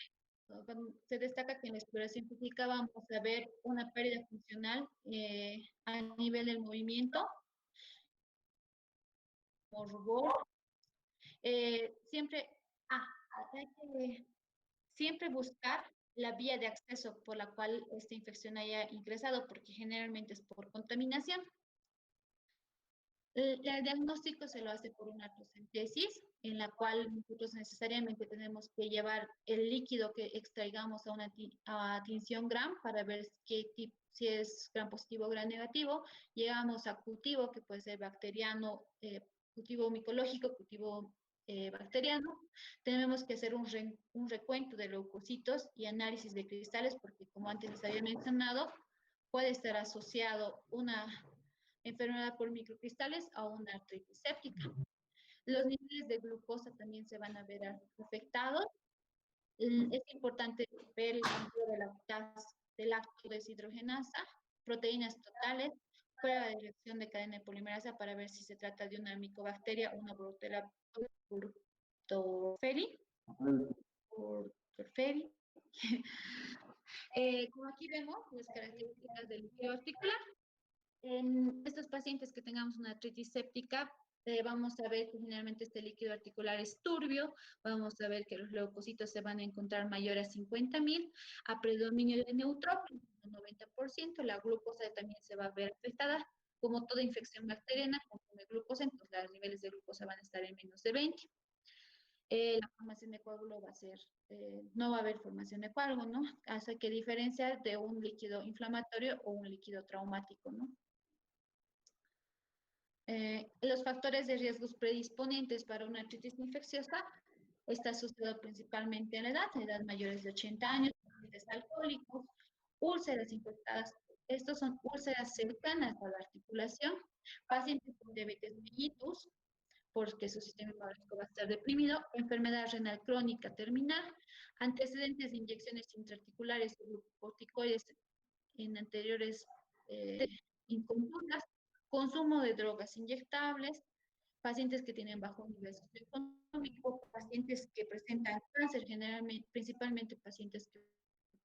Se destaca que en la exploración física vamos a ver una pérdida funcional a nivel del movimiento, como rubor. Siempre, hay que siempre buscar la vía de acceso por la cual esta infección haya ingresado, porque generalmente es por contaminación. El diagnóstico se lo hace por una artrocentesis, en la cual nosotros necesariamente tenemos que llevar el líquido que extraigamos a una tinción Gram para ver si es Gram positivo o Gram negativo. Llegamos a cultivo, que puede ser bacteriano, cultivo micológico, cultivo bacteriano. Tenemos que hacer un recuento de leucocitos y análisis de cristales, porque como antes les había mencionado, puede estar asociado una enfermedad por microcristales a una artritis séptica. Los niveles de glucosa también se van a ver afectados. Es importante ver el conteo de lacto deshidrogenasa, proteínas totales, prueba de reacción de cadena de polimerasa para ver si se trata de una micobacteria o una Burgdorferi. Como aquí vemos, las características del líquido articular. En estos pacientes que tengamos una artritis séptica, vamos a ver que generalmente este líquido articular es turbio, vamos a ver que los leucocitos se van a encontrar mayores a 50.000, a predominio de neutrófilos, un 90%, la glucosa también se va a ver afectada. Como toda infección bacteriana, consume glucosa, entonces los niveles de glucosa van a estar en menos de 20. La formación de coágulo va a ser, no va a haber formación de coágulo, ¿no? Hace que diferencia de un líquido inflamatorio o un líquido traumático, ¿no? Los factores de riesgos predisponentes para una artritis infecciosa está asociado principalmente a la edad mayores de 80 años, pacientes alcohólicos, úlceras infectadas. Estos son úlceras cercanas a la articulación, pacientes con diabetes mellitus, porque su sistema inmunológico va a estar deprimido, enfermedad renal crónica terminal, antecedentes de inyecciones intraarticulares o glucocorticoides en anteriores inconsultas, consumo de drogas inyectables, pacientes que tienen bajo nivel socioeconómico, pacientes que presentan cáncer, generalmente, principalmente pacientes que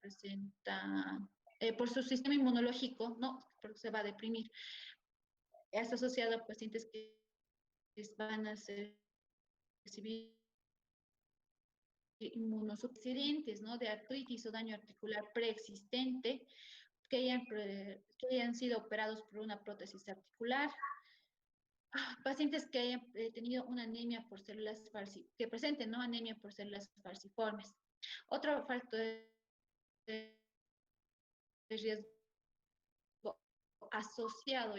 presentan, por su sistema inmunológico, no, porque se va a deprimir. Está asociado a pacientes que van a recibir inmunosupresores, ¿no?, de artritis o daño articular preexistente, que hayan sido operados por una prótesis articular, pacientes que hayan tenido una anemia por células que presenten, ¿no?, anemia por células falciformes. Otro factor de riesgo asociado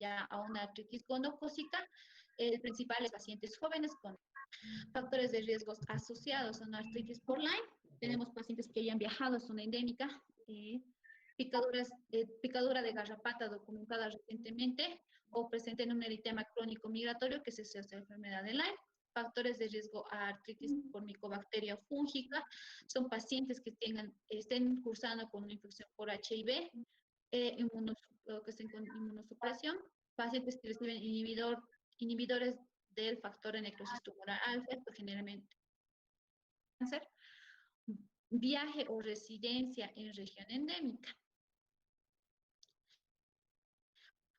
ya a una artritis gonocócica, el principal es pacientes jóvenes con factores de riesgos asociados a una artritis por Lyme. Tenemos pacientes que hayan viajado a zona endémica, picadura de garrapata documentada recientemente o presenten un eritema crónico migratorio que se asocia a la enfermedad de Lyme. Factores de riesgo a artritis por micobacteria fúngica son pacientes que estén cursando con una infección por HIV, que estén con inmunosupresión, pacientes que reciben inhibidores del factor de necrosis tumoral alfa, pues generalmente cáncer, viaje o residencia en región endémica.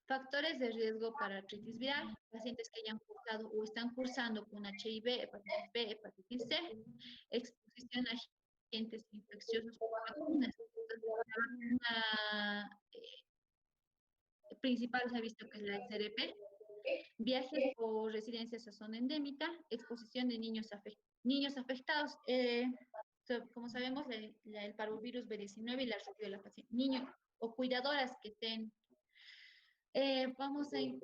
Factores de riesgo para artritis viral, pacientes que hayan cursado o están cursando con HIV, hepatitis B, hepatitis C, exposición a agentes infecciosos por vacunas. Entonces, la vacuna principal se ha visto que es la SRP, viajes o residencias a zona endémica, exposición de niños afectados. Como sabemos, el parvovirus B19 y la rubiola, niños o cuidadoras que estén. Vamos a ir.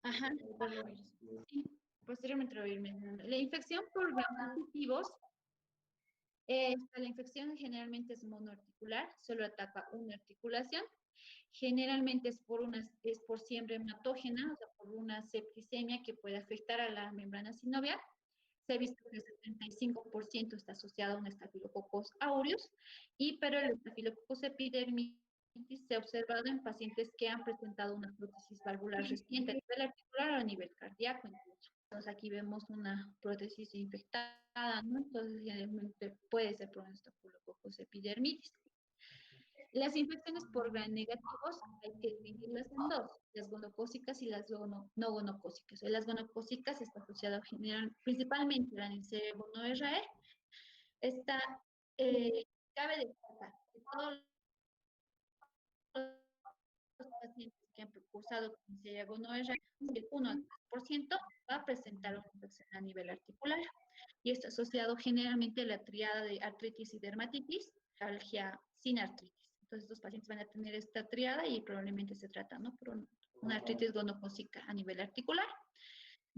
Ajá, parvovirus. Sí, posteriormente lo voy a ir mencionando. La infección por gram positivos. La infección generalmente es monoarticular, solo ataca una articulación. Generalmente es por siembra hematógena, o sea, por una septicemia que puede afectar a la membrana sinovial. Se ha visto que el 75% está asociado a un Staphylococcus aureus, pero el Staphylococcus epidermidis se ha observado en pacientes que han presentado una prótesis valvular reciente a nivel articular o a nivel cardíaco incluso. Entonces aquí vemos una prótesis infectada, ¿no? Entonces generalmente puede ser por un Staphylococcus epidermidis. Las infecciones por gram negativos hay que dividirlas en dos, las gonocócicas y las no gonocócicas. Las gonocócicas está asociado principalmente a la Neisseria gonorrhoeae. Cabe destacar que todos los pacientes que han cursado con Neisseria gonorrhoeae, el 1 al 3% va a presentar una infección a nivel articular y está asociado generalmente a la triada de artritis y dermatitis, algia sin artritis. Entonces, estos pacientes van a tener esta triada y probablemente se trata, ¿no?, por una artritis gonocócica a nivel articular.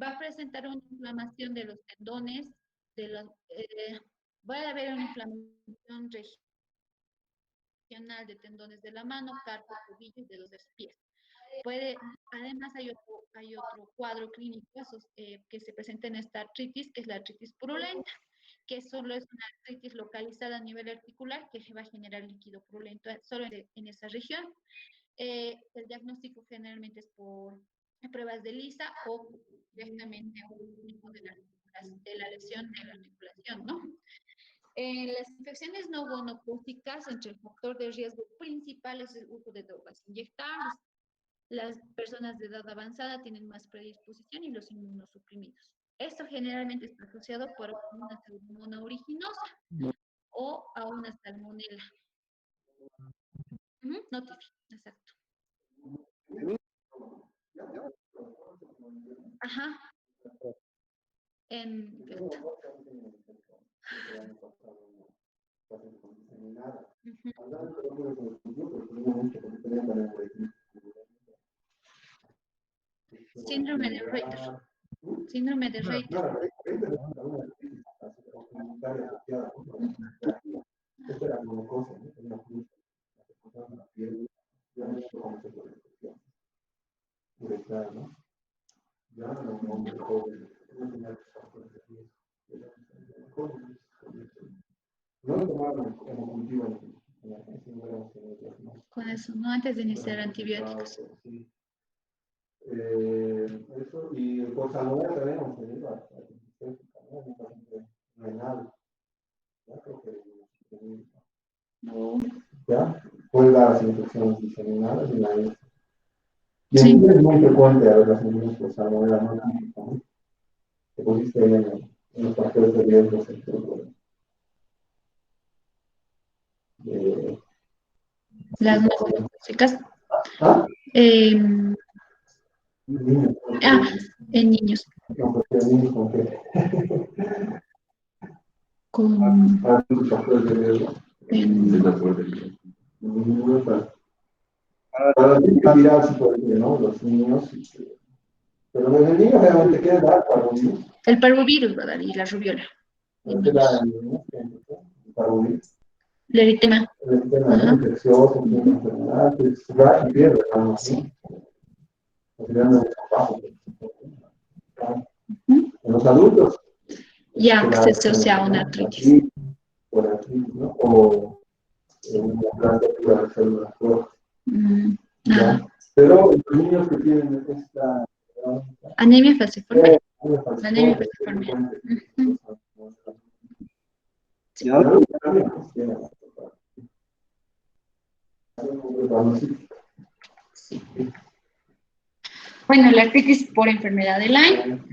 Va a presentar una inflamación de los tendones, va a haber una inflamación regional de tendones de la mano, carpo, tobillo y dedos de los pies. Además, hay otro cuadro clínico que se presenta en esta artritis, que es la artritis purulenta, que solo es una artritis localizada a nivel articular que va a generar líquido purulento solo en esa región. El diagnóstico generalmente es por pruebas de lisa o directamente un clínico de la lesión de la articulación, ¿no? Las infecciones no gonocócicas, entre el factor de riesgo principal es el uso de drogas inyectables. Las personas de edad avanzada tienen más predisposición y los inmunosuprimidos. Esto generalmente está asociado por una salmonela originosa o a una salmonela. No tiene, exacto. Ajá. Síndrome de Reiter. Síndrome de Reiter. Con eso, ¿no? Antes de iniciar antibióticos. Eso, y por salmones también hemos tenido no hay nada. Ya creo que No. ya puede dar las infecciones diseminadas y la y sí. Es muy frecuente a ver las infecciones por salmonela no típica, ¿no? Que pusiste en los factores de riesgo las no gonocócicas. En niños. No, porque en niños con qué. Con factores de riesgo. Para la típica viral sí puede ser, ¿no? Los niños. Pero desde el niño realmente ¿qué da parvovirus? El parvovirus va a dar y la rubiola. ¿Qué da en niños? El parvovirus. El eritema. El eritema, ¿no? Infeccioso, una enfermedad, que es y pierde, ¿no? Sí. En los adultos. Ya, se asocia a una artritis. Por artritis, ¿no? O una fractura de células rojas. Pero los niños que tienen esta anemia falciforme. La anemia falciforme. Sí. Sí. Bueno, la artritis por enfermedad de Lyme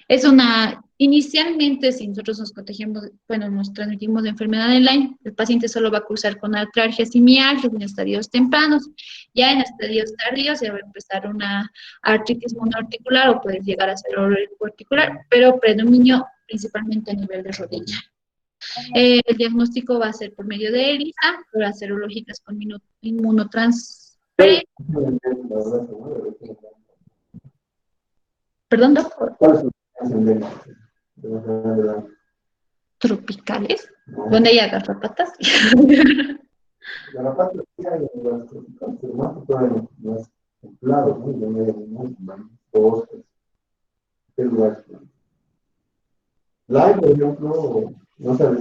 es una, inicialmente si nosotros nos contagiamos, bueno, nos transmitimos de enfermedad de Lyme, el paciente solo va a cursar con artralgias y mialgias en estadios tempranos. Ya en estadios tardíos se va a empezar una artritis monoarticular o puede llegar a ser articular, pero predominio principalmente a nivel de rodilla. El diagnóstico va a ser por medio de ELISA, pruebas serológicas con inmunotransferencia. Perdón, doctor. ¿Cuáles son las enfermedades de la enfermedad de Lyme? Tropicales, No. donde hay garrapatas. Garrapatas sí hay en las tropicales, pero más que todo en los templados, ¿no? Donde hay bosques, ¿qué lugares? Lyme, por ejemplo, no se ha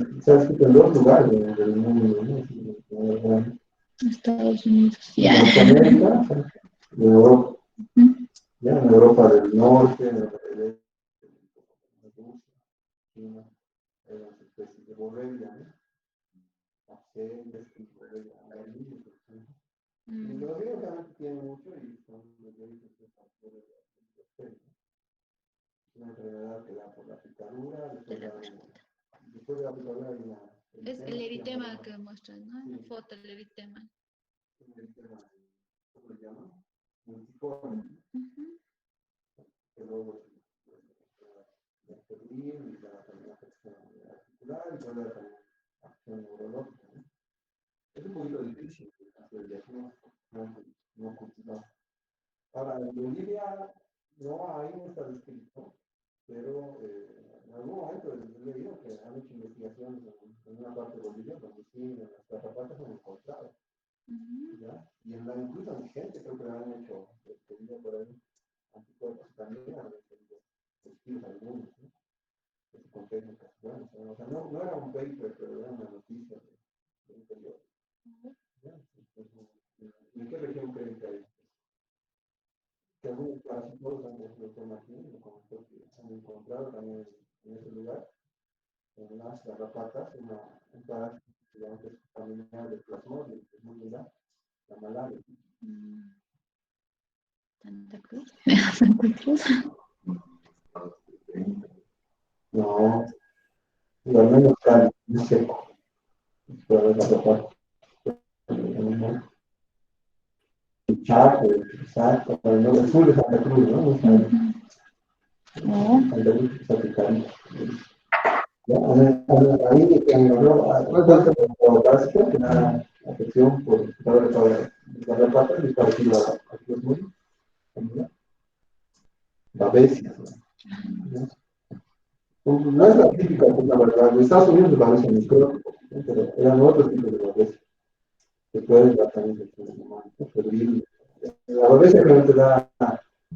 escrito en 2 lugares del mundo, ¿no? Estados Unidos, En ya. Norteamérica y en Europa. Ujú. Ya en Europa del Norte, en Europa del Este, en Rusia, China, hay unas especies de borrelia, ¿no? Bacterias, borrelia, agarilias, por ejemplo. Y los ríos también tienen mucho y son los ríos que se factores de la bacteria. Es una enfermedad que da por la picadura, después de la picadura hay una... Es el eritema que muestran, ¿no? En la foto, el eritema. Un eritema, ¿cómo le llaman? Multiforme. Ujú. Que luego la febril y la afección articular y toda la acción neurológica, ¿no? Es un poquito difícil hacer el diagnóstico, no cultivar. Ahora, en Bolivia no está descrito, pero en algún momento he leído que han hecho investigaciones en una parte de Bolivia donde sí las garrapatas han encontrado, ¿ya? Y incluso en gente creo que han hecho estudios por ahí, anticuerpos también han hecho estudios algunos, ¿no? Con técnicas buenas, ¿no? O sea, no era un paper, pero era una noticia de un periodo. ¿Ya? Entonces, ¿en qué región creen que hay? Que algunos parásitos han descubierto aquí, lo comentó que han encontrado también en ese lugar, en las garrapatas, un parásito que se llama que es familiar de plasmodium, que es muy linda, la malaria. Santa Cruz. Santa Cruz. No, y al menos está muy seco. Pero la garrapata. El Chaco, el Saco, el sur de Santa Cruz, ¿no? No. Santa Cruz está picando. Ahí no básica, que una afección por la pata y parecido a los muy, la bestia. No es la típica, pues, la verdad. En Estados Unidos me parece micrótico, pero eran otros tipos de babesia que pueden dar también de humano, febril. La babesia realmente da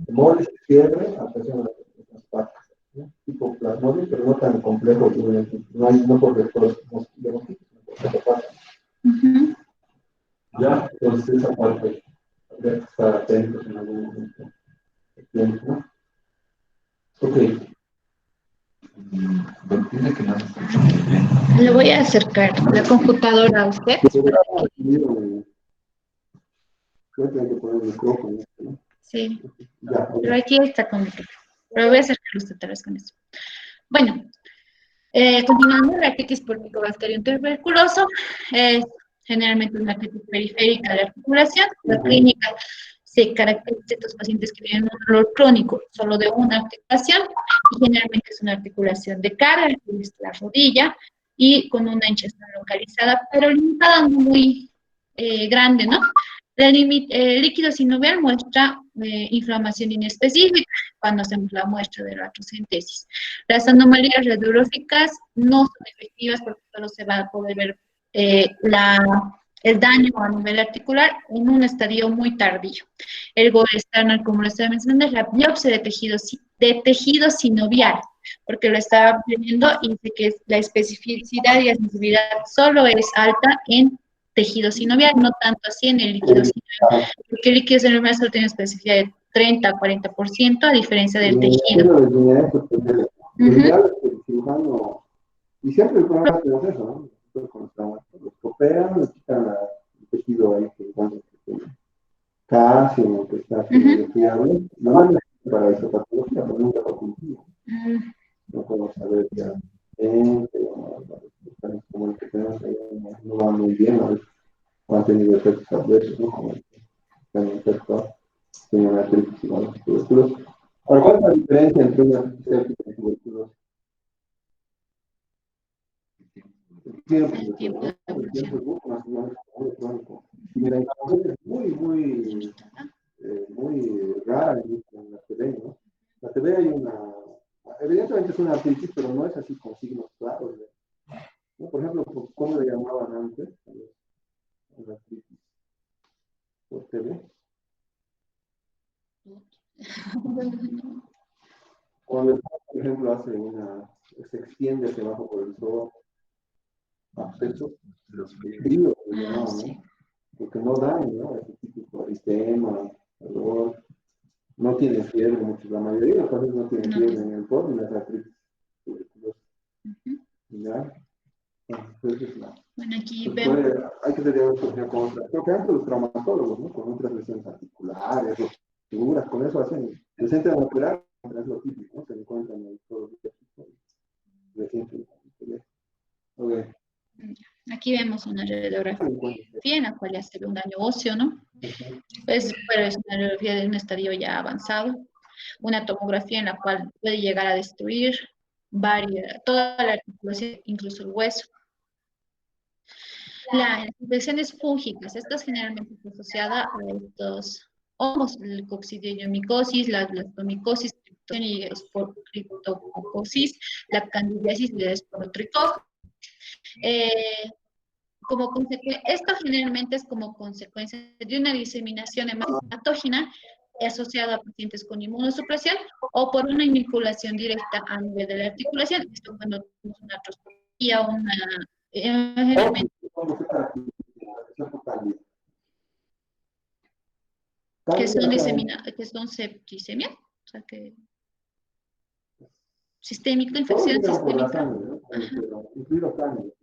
temores, fiebre, afección a las patas. ¿No? Tipo plasmodium, pero no tan complejo, no por vectores mosquitos, sino por patas. Ya, entonces esa parte habría que estar atentos en algún momento del tiempo, ¿no? Ok. Tiene que no se escucha muy bien. Le voy a acercar la computadora a usted. Creo que hay que poner el micrófono, ¿no? Sí, Ya, pero aquí está con micrófono. Pero voy a acercar usted tal vez con eso. Bueno, continuando, la artritis por Mycobacterium tuberculoso es generalmente una artritis periférica de la articulación. La clínica se caracteriza de estos pacientes que tienen un dolor crónico solo de una articulación y generalmente es una articulación de carga, que es la rodilla, y con una hinchazón localizada, pero limitada, no muy grande, ¿no? El líquido sinovial muestra inflamación inespecífica cuando hacemos la muestra de retrocentesis. Las anomalías radiológicas no son efectivas porque solo se va a poder ver el daño a nivel articular en un estadio muy tardío. El gore externo, como lo estaba mencionando, es la biopsia de tejido sinovial, porque lo estaba viendo y dice que la especificidad y la sensibilidad solo es alta en tejido sinovial, no tanto así en el líquido sinovial, porque el líquido sinovial solo tiene especificidad de 30-40%, a diferencia del tejido. El cirujano, y siempre el programa tenemos eso, ¿no? Los operan, les quitan el tejido ahí que casi que está fiable, no para esa patología, pero nunca lo cumplí. No podemos saber ya. Como el que tenemos ahí, no va muy bien, a veces, o han tenido efectos adversos, ¿no? Como el que han infectado, tienen artritis y malos tuberculosis. Ahora, ¿cuál es la diferencia entre una sepsis y tuberculosis? El tiempo, El tiempo de el tiempo evolución. es mucho más o menos como el crónico. Y la inflamación es muy rara en la TB, ¿no? La TB hay evidentemente es una artritis, pero no es así con signos claros, ¿no? Por ejemplo, ¿cómo le llamaban antes a la artritis por TB? Cuando el por ejemplo, se extiende hacia abajo por el sol, absceso, los fríos, le llamaban, Sí. ¿no? Porque no dan, ¿no? Ese típico aristema, dolor, no tiene fiebre, la mayoría de los pacientes no tienen No fiebre tiene. en el COVID, en la artritis tuberculosa, ¿ya? Entonces, Bueno, aquí pues vemos. hay que tener otra con otra. Creo que antes los traumatólogos, ¿no? Con otras lesiones articulares, o figuras, con eso hacen, les entran a operar, es lo típico, ¿no? Se encuentran en todos los recientes. Okay. Aquí vemos una radiografía en la cual ya se ve un daño óseo, ¿no? Pero es una radiografía de un estadio ya avanzado. Una tomografía en la cual puede llegar a destruir toda la articulación, incluso el hueso. Las infecciones fúngicas, estas generalmente están asociadas a estos hongos, el coccidiomicosis, la blastomicosis, y criptococosis, la candidiasis y la esporotricosis. Esto generalmente es como consecuencia de una diseminación hematógena asociada a pacientes con inmunosupresión o por una inoculación directa a nivel de la articulación. Esto cuando tenemos una artroscopía o generalmente que son septicemia, o sea que sistémico, infección sistémica. Incluido cáncer,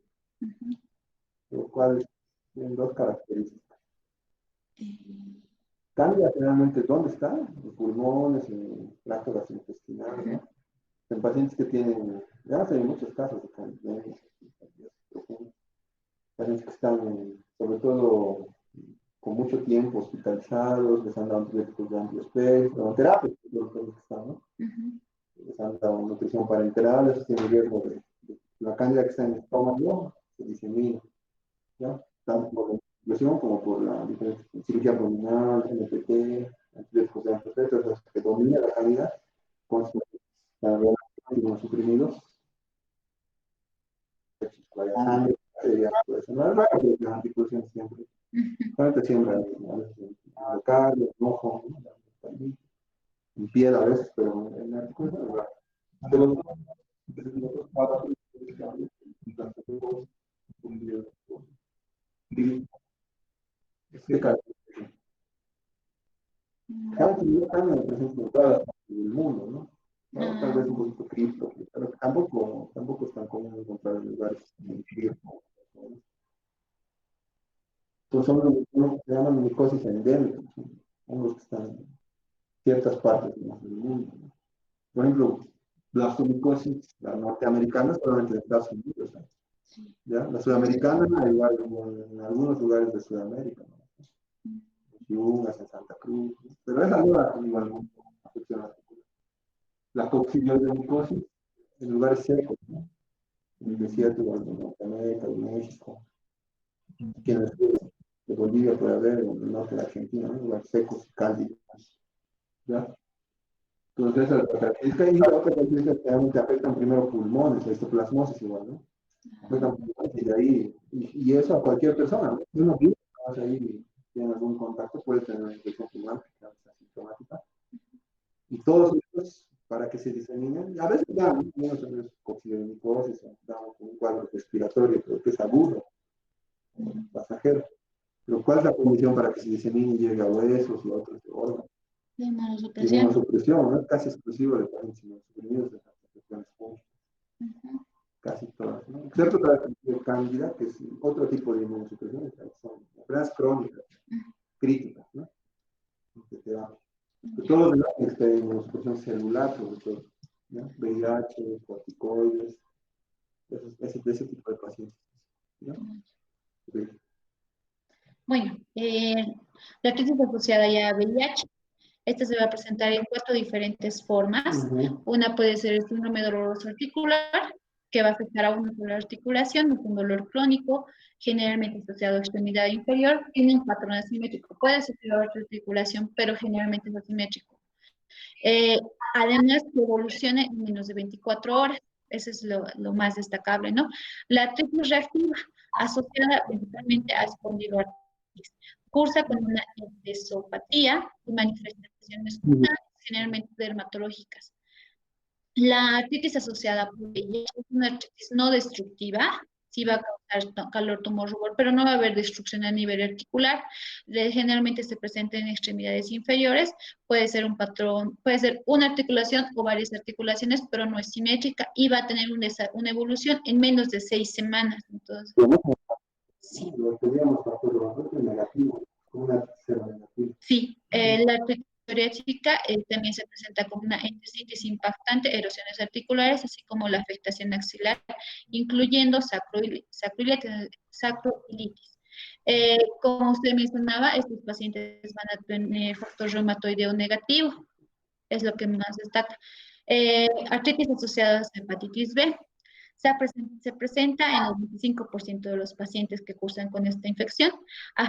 lo cual tienen dos características. Cambia generalmente dónde está, en los pulmones, en el tracto gastrointestinal, ¿no? En pacientes que tienen, ya hay muchos casos de cáncer, pacientes que están, sobre todo, con mucho tiempo hospitalizados, les han dado antibióticos de amplio espectro, terapias, los que están, ¿no? Les han dado nutrición parenteral, eso tiene riesgo de la cándida que está en el estómago, se disemina, ¿ya? Tanto por la infección como por la cirugía abdominal, NPT, antibióticos de amplio espectro, eso que domina la cándida con los suprimidos. La articulación siempre. Solamente siempre en carne, en ojo, en piel a veces, pero en la articulación no. De los otros cuatro, ¿qué características? Cada cambia, por ejemplo, en todas las partes del mundo, ¿no? ¿No? Tal vez un poquito cripto, pero tampoco es tan común encontrar en lugares muy cripto. Entonces son lo que se llaman micosis endémicos, hongos que están en ciertas partes del mundo, ¿no? Por ejemplo, blastomicosis, la norteamericana, solamente en Estados Unidos, ¿no? ¿Ya? La sudamericana, igual en algunos lugares de Sudamérica, ¿no? En Yungas, en Santa Cruz, ¿no? Pero esa no la igual afección articular. La coccidiomicosis en lugares secos, ¿no? En el desierto, igual de Norteamérica, de México, aquí en el sur de Bolivia puede haber, en el norte de Argentina, ¿no? Lugares secos y cálidos, ¿ya? Entonces, esa es la característica. Y la otra característica es que realmente afectan primero pulmones, la histoplasmosis igual, ¿no? Afectan pulmones y de ahí, y eso a cualquier persona, ¿no? Si uno vive ahí y tiene algún contacto, puede tener una infección pulmonar que es asintomática. Y todos estos, para que se diseminen, a veces dan, menos en los coccidiomicosis, damos un cuadro respiratorio, pero que es agudo, pasajero. Pero ¿cuál es la condición para que se disemine y llegue a huesos y a otros órganos? De Y inmunosupresión. inmunosupresión, no es casi exclusivo de pacientes inmunosuprimidos de las infecciones fúngicas. Casi todas, ¿no? Excepto la de cándida, que es otro tipo de inmunosupresión, que son enfermedades crónicas, críticas, ¿no? Que te dan. De todos los demás tienen que tener inmunosupresión celular, sobre todo, ¿ya? VIH, corticoides, ese tipo de pacientes. ¿Ya? Sí. Bueno, la crisis asociada ya a VIH. Esta se va a presentar en 4 diferentes formas. Ujú. Una puede ser el síndrome doloroso articular, que va a afectar a una sola articulación, es un dolor crónico, generalmente asociado a extremidad inferior, tiene un patrón asimétrico. Puede ser a otra articulación, pero generalmente es asimétrico. Eh, Además, que evolucione en menos de 24 horas. Eso es lo más destacable, ¿no? La artritis reactiva, asociada principalmente a espondiloartritis, cursa con una endosopatía y manifestaciones cutáneas, generalmente dermatológicas. La artritis asociada a VIH es una artritis no destructiva, sí va a causar calor, tumor, rubor, pero no va a haber destrucción a nivel articular. Generalmente se presenta en extremidades inferiores, puede ser un patrón, puede ser una articulación o varias articulaciones, pero no es simétrica y va a tener una evolución en menos de 6 semanas. Entonces, sí. Lo teníamos bajo negativo, como una cero negativa. Sí, la artritis psoriásica también se presenta como una enteritis impactante, erosiones articulares, así como la afectación axilar, incluyendo sacroiliitis. Como usted mencionaba, estos pacientes van a tener factor reumatoideo negativo, es lo que más destaca. Artritis asociada a hepatitis B. Se presenta en el 25% de los pacientes que cursan con esta infección. La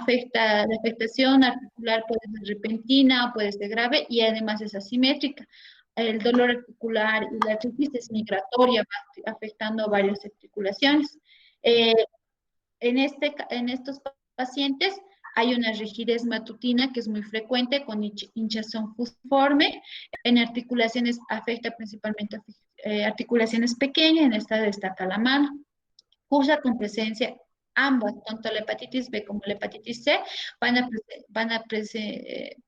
afectación articular puede ser repentina, puede ser grave y además es asimétrica. El dolor articular y la artritis es migratoria, va afectando varias articulaciones. Eh, en estos pacientes hay una rigidez matutina que es muy frecuente con hinchazón fusiforme. En articulaciones afecta principalmente articulaciones pequeñas, en esta destaca la mano. Cursa con presencia ambas, tanto la hepatitis B como la hepatitis C,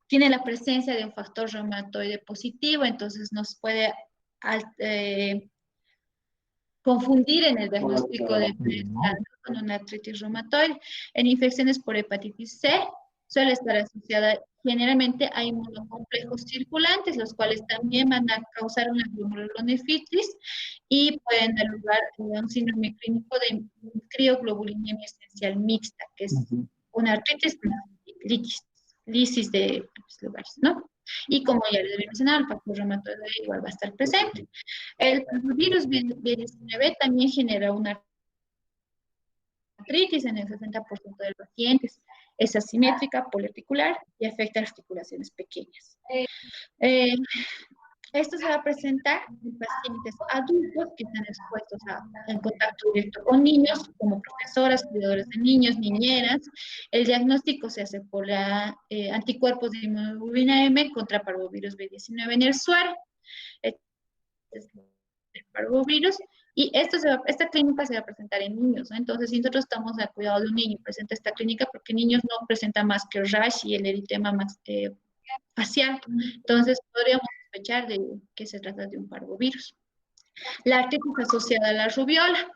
tiene la presencia de un factor reumatoide positivo, entonces nos puede confundir en el diagnóstico de con una artritis reumatoide. En infecciones por hepatitis C suele estar asociada, generalmente hay inmunocomplejos circulantes, los cuales también van a causar una glomerulonefritis y pueden dar lugar a un síndrome clínico de crioglobulinemia esencial mixta, que es una artritis con lisis de los lugares, ¿no? Y como ya les había mencionado, el factor reumatoide igual va a estar presente. El virus B19 también genera una artritis en el 60% de los pacientes. Es asimétrica, poliarticular y afecta a articulaciones pequeñas. Eh, Esto se va a presentar en pacientes adultos que están expuestos en contacto directo con niños, como profesoras, cuidadores de niños, niñeras. El diagnóstico se hace por anticuerpos de inmunoglobulina M contra parvovirus B19 en el suero. Este es el parvovirus. Y esta clínica se va a presentar en niños, ¿no? Entonces, si nosotros estamos al cuidado de un niño y presenta esta clínica, porque niños no presentan más que rash y el eritema facial. Entonces, podríamos sospechar de que se trata de un parvovirus. La artritis asociada a la rubiola.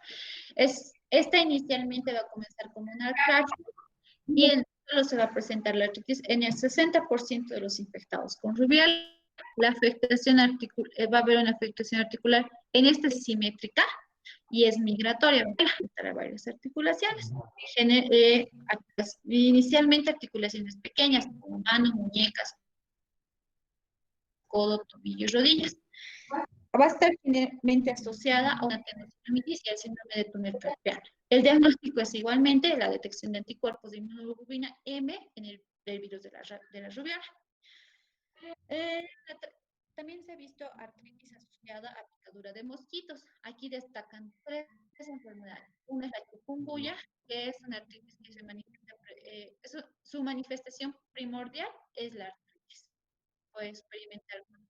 Esta inicialmente va a comenzar como una artritis y solo se va a presentar la artritis en el 60% de los infectados con rubiola. La afectación va a haber una afectación articular en esta es simétrica y es migratoria, va a afectar a varias articulaciones. Inicialmente articulaciones pequeñas como manos, muñecas, codo, tobillo y rodillas. Va a estar generalmente asociada a una tendinitis y al síndrome de túnel carpiano. El diagnóstico es igualmente la detección de anticuerpos de inmunoglobulina M en el virus de la rubiola. También se ha visto artritis asociada a picadura de mosquitos. Aquí destacan tres enfermedades. Una es la chikungunya, que es una artritis que se manifiesta, su manifestación primordial es la artritis. Puede experimentar una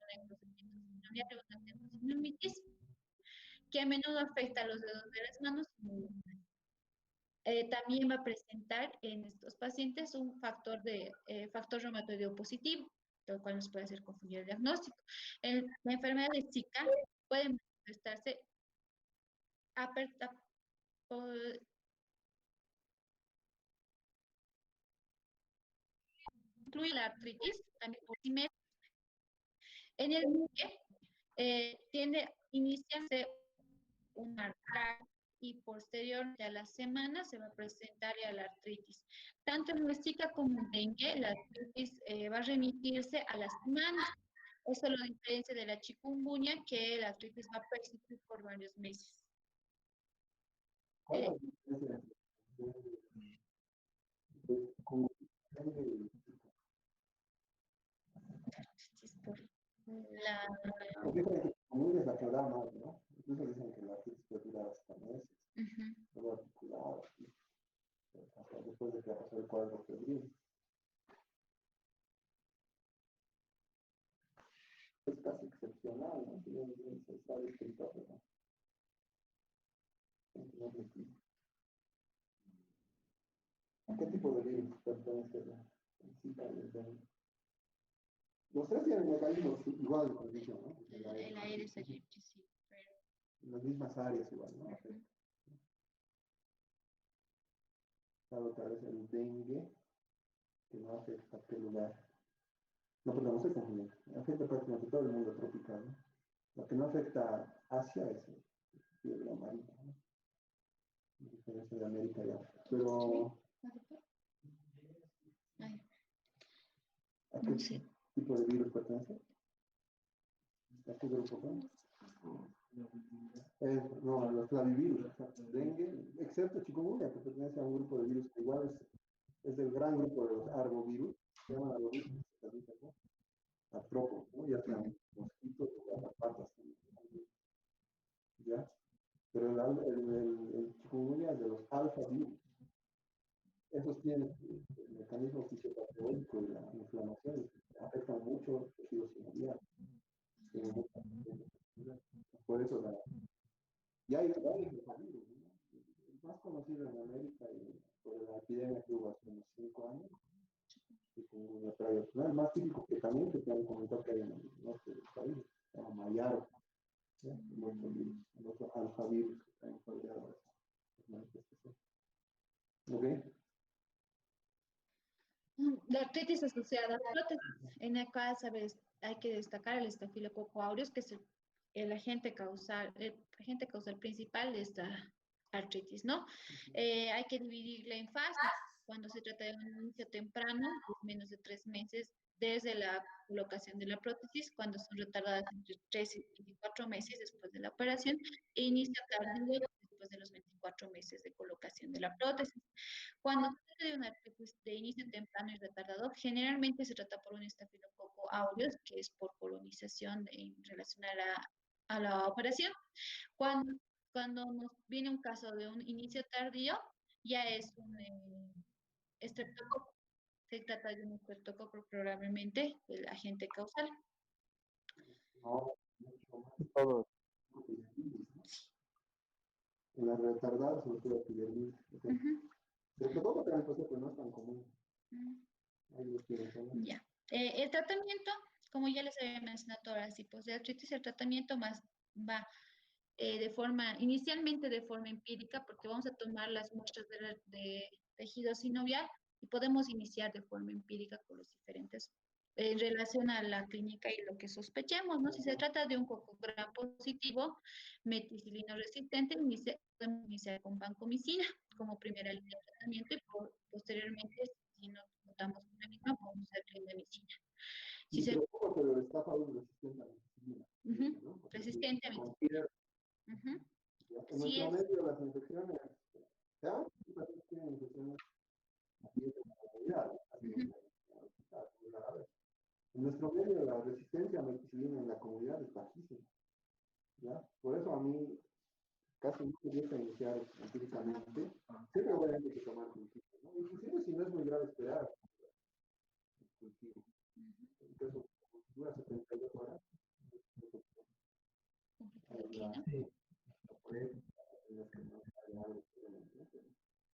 tendinitis que a menudo afecta a los dedos de las manos. También va a presentar en estos pacientes un factor reumatoideo positivo, lo cual nos puede hacer confundir el diagnóstico. La enfermedad de Zika puede manifestarse incluye la artritis, también por En el dengue tiende a iniciarse una artritis y posteriormente a la semana se va a presentar ya la artritis. Tanto en la Zika como en dengue, la artritis va a remitirse a las semanas. Eso es la diferencia de la chikungunya, que la artritis va a persistir por varios meses. ¿Cuál es la diferencia con el Artritis por la... porque dicen que común es la que da más, ¿no? Incluso dicen que la artritis puede durar hasta meses, Ujú. luego articular, hasta después de que ha pasado el cuadro febril. Es casi excepcional, ¿no? Si bien se está descrito, pero no es muy típico. ¿A qué tipo de virus pertenece la Zika y el dengue? Los tres tienen mecanismos igual de condición, ¿no? El Aedes aegypti, sí. Pero... Las mismas áreas igual, ¿no? Ujú. Claro, tal vez el dengue, que no afecta a qué lugar. No, perdón, no estoy confundiendo. Afecta prácticamente todo el mundo tropical, ¿no? Lo que no afecta a Asia es el fiebre amarilla, ¿no? A diferencia de América y África. Pero, Ay, ¿a qué no sé. tipo de virus pertenece? ¿A qué grupo son? No, a los flavivirus, dengue, excepto chikungunya, que pertenece a un grupo de virus que igual es del gran grupo de los arbovirus, se llaman arbovirus, ¿no? Artrópodos, ¿no? Ya sean mosquitos o garrapatas, ¿ya? Pero el chikungunya es de los alfavirus. Esos tienen el mecanismo fisiopatológico y la inflamación, afectan mucho el tejido sinovial. Por eso y hay varios mecanismos, ¿no? El más conocido en América y por la epidemia que hubo hace unos 5 años, chikungunya tradicional, el más típico que también se puede comentar que hay en el norte del país, se llama Mayaro, ¿ya? El otro alfavirus que también podría dar esa manifestación. ¿Ok? La artritis asociada a prótesis, en la cual hay que destacar el estafilococo aureus, que es el agente causal principal de esta artritis, ¿no? Hay que dividirla en fases. Cuando se trata de un inicio temprano, es menos de 3 meses desde la colocación de la prótesis, cuando son retardadas entre 3 y 24 meses después de la operación, e inicio tardío después de los 24 meses de colocación de la prótesis. Cuando se trata de una artritis de inicio temprano y retardado, generalmente se trata por un estafilococo aureus, que es por colonización en relación a la operación. Cuando, cuando nos viene un caso de un inicio tardío, ya es un estreptococo. Se trata de un estreptococo probablemente el agente causal. No, mucho más. Todo. En las retardadas se lo puede epidermis. Ujú. Se tocó también cosa que no es tan común. Mm, Ahí lo tienen también. Ya. El tratamiento, como ya les había mencionado, todas las tipos de artritis, el tratamiento más va inicialmente de forma empírica, porque vamos a tomar las muestras de tejido sinovial y podemos iniciar de forma empírica con los diferentes, en relación a la clínica y lo que sospechemos, ¿no? Si se trata de un coco gram positivo, meticilino resistente, podemos iniciar con vancomicina como primera línea de tratamiento y posteriormente, si no contamos con la misma, podemos usar clindamicina. Si Sí, se, pero ¿cómo? Pero está resistente a la insulina, ¿no? Porque resistente a cualquier, uh-huh. en Si nuestro es medio las infecciones, ¿ya? Las tienen infecciones aquí en la comunidad, así uh-huh. en nuestro medio la resistencia a la insulina en la comunidad es bajísima, ¿ya? Por eso a mí casi no me gusta iniciar empíricamente, siempre obviamente hay que tomar cultivo, ¿no? Inclusive si no es muy grave esperar el cultivo, entonces dura 72 horas, aquí, ¿no?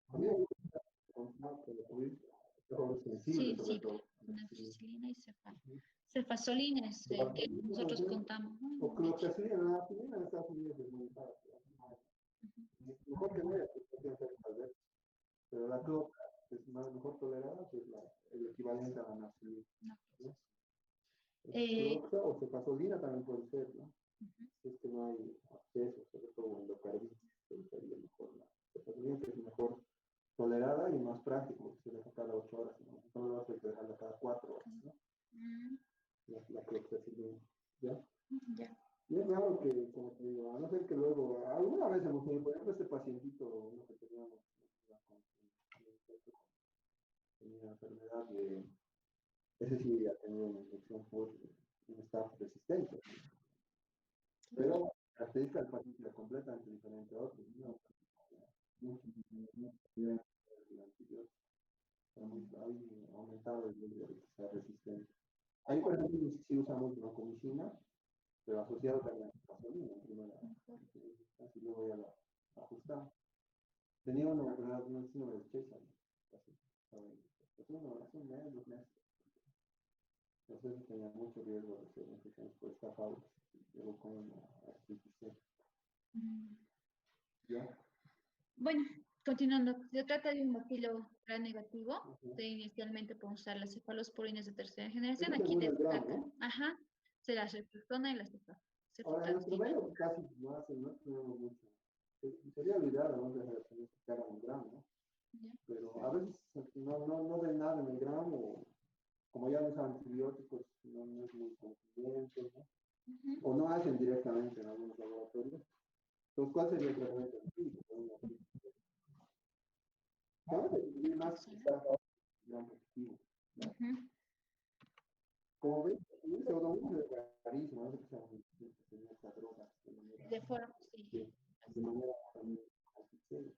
a mí me gusta contar que lo sensible Sí, sobre sí, todo. amoxicilina y cefazolina es el que nosotros contamos, ¿no? O clotazina, la aspirina en Estados Unidos es muy barata. Mejor que no haya tal vez, pero la clota es mejor tolerada, pues el equivalente a la nasilina. No. ¿No? O cefazolina también puede ser, ¿no? Ujú. Si es que no hay acceso, sobre todo en endocarditis, que sería mejor la cefazolina, que es mejor tolerada y más práctico, porque se deja cada 8 horas, ¿no? No vas a dejarla cada 4 horas, ¿no? Mm, La cloxacilina, ¿ya? ya. Y es raro que, como te digo, a no ser que luego, alguna vez hemos tenido, por ejemplo, este pacientito, uno que teníamos, tenía enfermedad de, ese sí ya tenía una infección por un estado resistente, pero la característica del paciente era completamente diferente a otros, ¿no? Mucho, el antibiótico, era muy claro y aumentaba el nivel de esa resistencia. Ahí, por ejemplo, sí usamos vancomicina, pero asociado también a gasolina, en primera instancia, y luego ya la ajustamos. Tenía una enfermedad, un síndrome de Chester, hace un mes, 2 meses. Entonces tenía mucho riesgo de ser infecciones por esta fábrica. Llegó con una artritis C. Mm. ¿Ya? Bueno, continuando, se trata de un bacilo gram negativo. Ujú. Inicialmente podemos usar las cefalosporinas de tercera generación. Eso Aquí según el gramo, destaca, ¿no? ajá, se la ceftriaxona y la Ahora, en nuestro cefotaxima. medio casi no hacen, no tenemos mucho. Sería olvidar dónde relaciones que hagan un gramo, ¿no? ¿Ya? Pero a veces no ven nada en el gramo, como ya no usan antibióticos, no es muy concluyente, ¿no? Ujú. O no hacen directamente en algunos laboratorios. Entonces, ¿cuál sería el tratamiento empírico? Vamos a descubrir más que está gran positivo. Ujú. Como ven, el pseudónimo es rarísimo, no sé qué se llama esta droga De forma, sí. de manera también artificial, ¿no?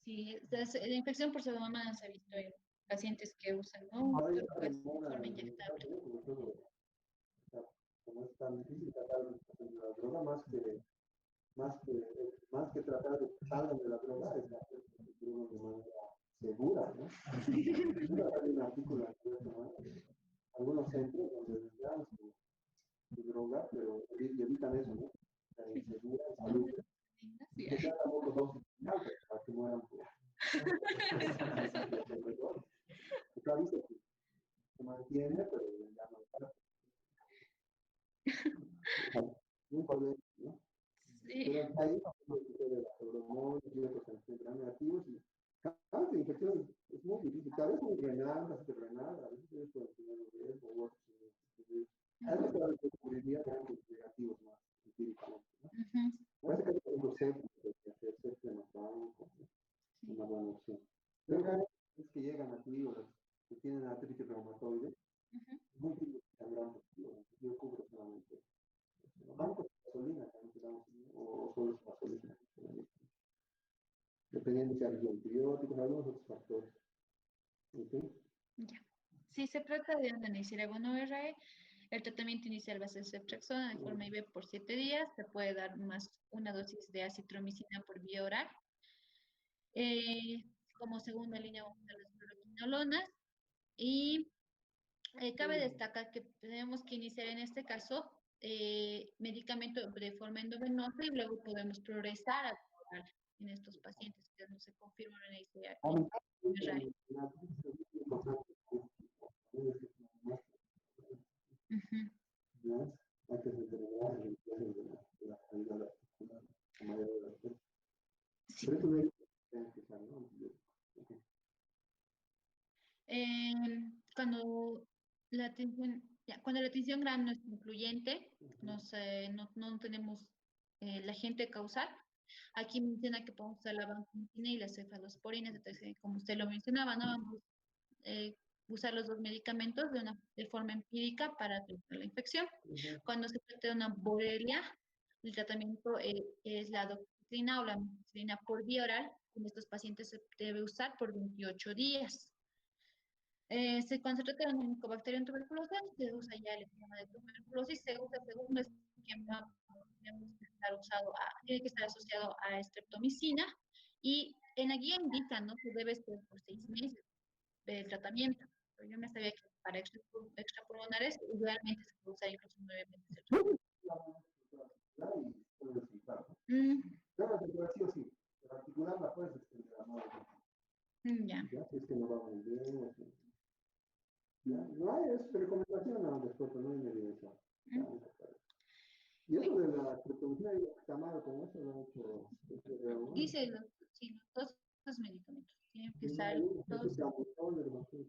Sí, la infección por pseudomonas se ha visto en pacientes que usan, ¿no? Ahora ya Drogas se de demora forma en inyectable. como todo, o sea, como es tan difícil tratar la droga, más que tratar de que salgan de la droga, es hacer que se drogan de manera segura, ¿no? Hay un artículo aquí de semana, algunos centros donde les dan su droga, pero evitan eso, ¿no? La insegura, salud. Y que sea tampoco dosis altas para que mueran por alrededor. Está visto que se mantiene, pero ya no está. Un problema, ¿no? Sí. Pero ahí no sucede la hormonas y otros antiinflamatorios negativos. Y cada infección es muy difícil. Cada vez muy renal, casi renal, a veces ellos pueden tener un riesgo u otros. A eso se descubriría con negativos más empíricamente, ¿no? Ujú. Parece que hay un centro que hacer tematán como una buena opción. Pero cada vez que llegan aquí o los que tienen artritis reumatoide, Ujú. muy difícil que sean gran positivo. Yo cubro solamente. Vamos con gasolina, también te damos, o solo gasolina, dependiendo si hay antibióticos, algunos otros factores. ¿Okay? Ya. Si se trata de una neisseria gonorrhoeae, el tratamiento inicial va a ser ceftriaxona de forma IV por 7 días. Se puede dar más una dosis de acitromicina por vía oral. Como segunda línea vamos a las fluoroquinolonas. Y cabe destacar que tenemos que iniciar en este caso medicamento de forma endovenosa y luego podemos progresar a oral en estos pacientes que no se confirma una neisseria gonorrhoeae. Ujú. Hay que determinar el peso de la calidad articular, la mayoría de las veces. Sí. Pero eso de ahí tiene que ser, ¿no? Okay. Cuando la atención, ya, cuando la atención gram no es concluyente, no tenemos el agente causal. Aquí menciona que podemos usar la vancomicina y las cefalosporinas, entonces, como usted lo mencionaba, ¿no? Vamos a usar los dos medicamentos de forma empírica para tratar la infección. Cuando se trata de una borrelia, el tratamiento es la doxiciclina o la amoxicilina por vía oral. En estos pacientes se debe usar por 28 días. Cuando se trata de un Mycobacterium tuberculosis, se usa ya el esquema de tuberculosis, se usa según el esquema, tiene que estar asociado a streptomicina y en la guía indica, ¿no? Que debe ser por 6 meses del tratamiento. Pero yo me sabía que para extrapulmonares realmente se puede usar incluso 9 meses. Claro, sí o sí. La articular la puedes extender a 9 Ya. ya, si es que no va muy bien. Ya, no hay recomendación, no, corto, no hay evidencia. Mm. Y eso de la criptología, está mal con eso, lo han hecho. Dice sí, todos los medicamentos tienen que No, usar hay unos todos. que aumentó la hermosura,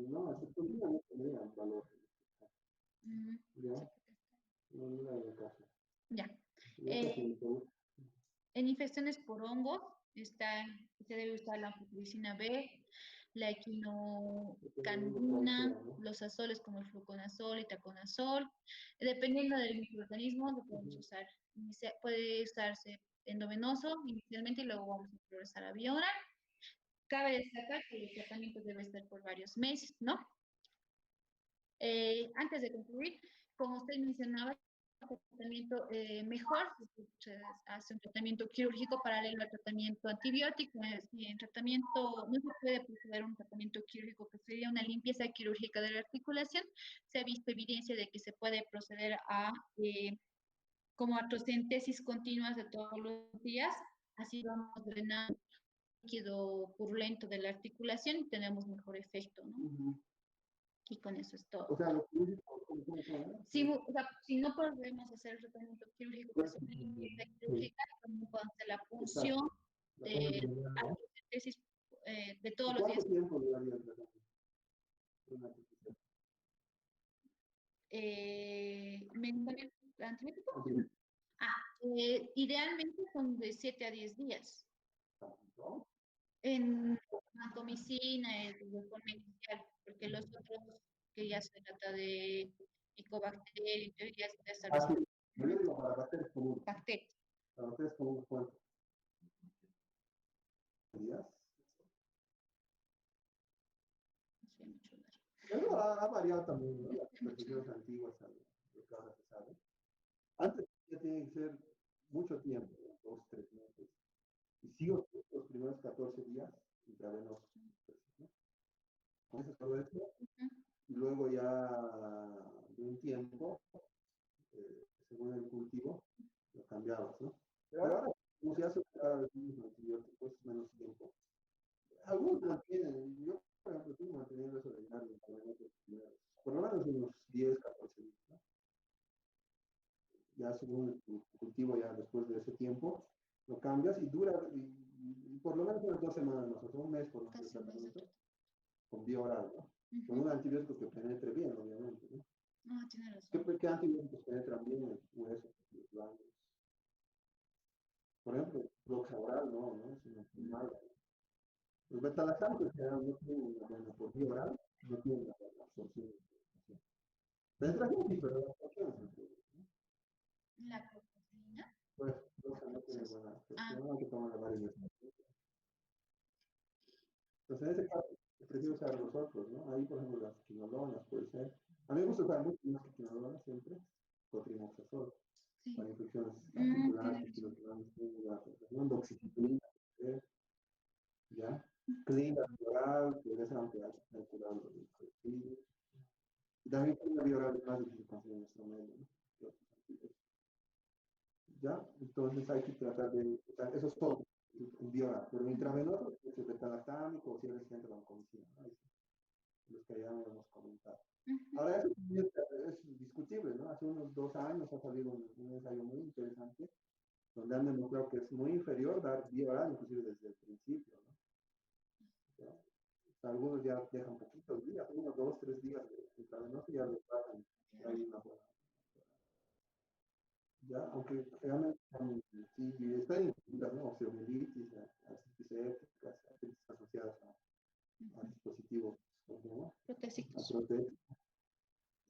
no, la criptología no tenía valor. Mm, Ya, no era el caso. ya. Ya casi me quedó. En infecciones por hongos se debe usar la ampicilina B, la equinocanina, ¿No? los azoles como el fluconazol y taconazol. Dependiendo del microorganismo, lo podemos usar. Puede usarse endovenoso inicialmente y luego vamos a progresar a vía oral. Cabe destacar que el tratamiento debe estar por varios meses, ¿no? Antes de concluir, como usted mencionaba, el tratamiento mejor se hace un tratamiento quirúrgico paralelo al tratamiento antibiótico. Y en tratamiento no se puede proceder a un tratamiento quirúrgico que sería una limpieza quirúrgica de la articulación. Se ha visto evidencia de que se puede proceder a como artrocentesis continuas de todos los días. Así vamos drenando el líquido purulento de la articulación y tenemos mejor efecto, ¿no? Y con eso es todo. O sea, lo quirúrgico, ¿cómo se llama? O sea, si no podemos hacer el tratamiento quirúrgico, que es una limpieza quirúrgica, también podemos hacer la punción de artrocentesis de todos los días. ¿Cuánto tiempo duraría el tratamiento? Medicamento antibiótico. Idealmente son de 7 a 10 días. ¿No? En vancomicina es de forma inicial, porque los otros que ya se trata de micobacterias, ya se está Sí. Yo digo para bacterias comunes. bacterias. Para bacterias comunes, ¿cuánto? ¿Días? No sé mucho de eso. Eso ha variado también, ¿no? Las prescripciones antiguas, lo que ahora se sabe. Antes ya tiene que ser mucho tiempo, ¿no? 2, 3 meses. Y sigo los primeros 14 días intravenosos, ¿no? Con eso todo esto. Y luego ya de un tiempo, según el cultivo, lo cambiabas, ¿no? Pero ahora, como se hace cada vez menos antibióticos, menos tiempo. Algunos mantienen, yo por ejemplo estoy manteniendo eso de darle por lo menos unos 10, 14 días, ¿no? Ya según el cultivo, ya después de ese tiempo, lo cambias y dura, y por lo menos unas 2 semanas más, o sea, un mes por el tratamiento, con vía oral, ¿no? Con un antibiótico que penetre bien, obviamente, ¿no? No, tiene razón. ¿Qué antibióticos penetran bien en el hueso, los blancos? Por ejemplo, Roxaboral, no, es una mala. Los betalactantes no tienen una buena por vía oral, no tienen la buena absorción. Penetración sí, pero la absorción es el problema, ¿no? La clorpromazina. Pues, no tiene buena absorción, hay que tomarla varias veces. Entonces, en ese caso, prefiero usar los otros, ¿no? Ahí, por ejemplo, las quinolonas, puede ser. A mí me gusta usar mucho más que quinolonas siempre, cotrimoxazol, Sí. para infecciones articulares, doxiciclina, ¿ya? Clínica oral, que es antiarticular, y también clínica oral es más difícil conseguir en nuestro medio, ¿no? ¿Ya? Entonces hay que tratar de usar esos todos en vía oral, pero intravenoso, es el betalastámico o si es resistente a la vancomicina, ¿no? Los que ya hemos comentado. Ahora, eso es discutible, ¿no? Hace unos 2 años ha salido un ensayo muy interesante donde han demostrado que es muy inferior dar vía oral, inclusive desde el principio, ¿no? ¿Ya? Algunos ya dejan poquitos días, 1, 2, 3 días de intravenoso y ya lo pasan, hay una buena. ¿Ya? Aunque realmente sí, están incluidas, ¿no? Osteomielitis, artritis sépticas, artritis asociadas a dispositivos, ¿no? Protésicos. Entonces,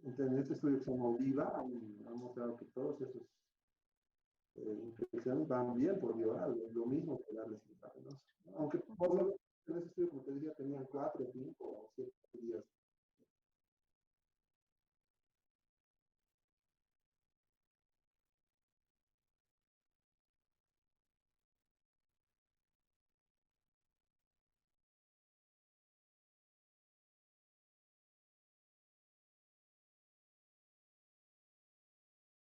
en este estudio que se llama OVIVA, han mostrado que todos esos infecciones van bien por vía oral, lo mismo que darles intravenoso, ¿no? Aunque por lo menos en ese estudio, como te decía, tenían 4, 5 o 7 días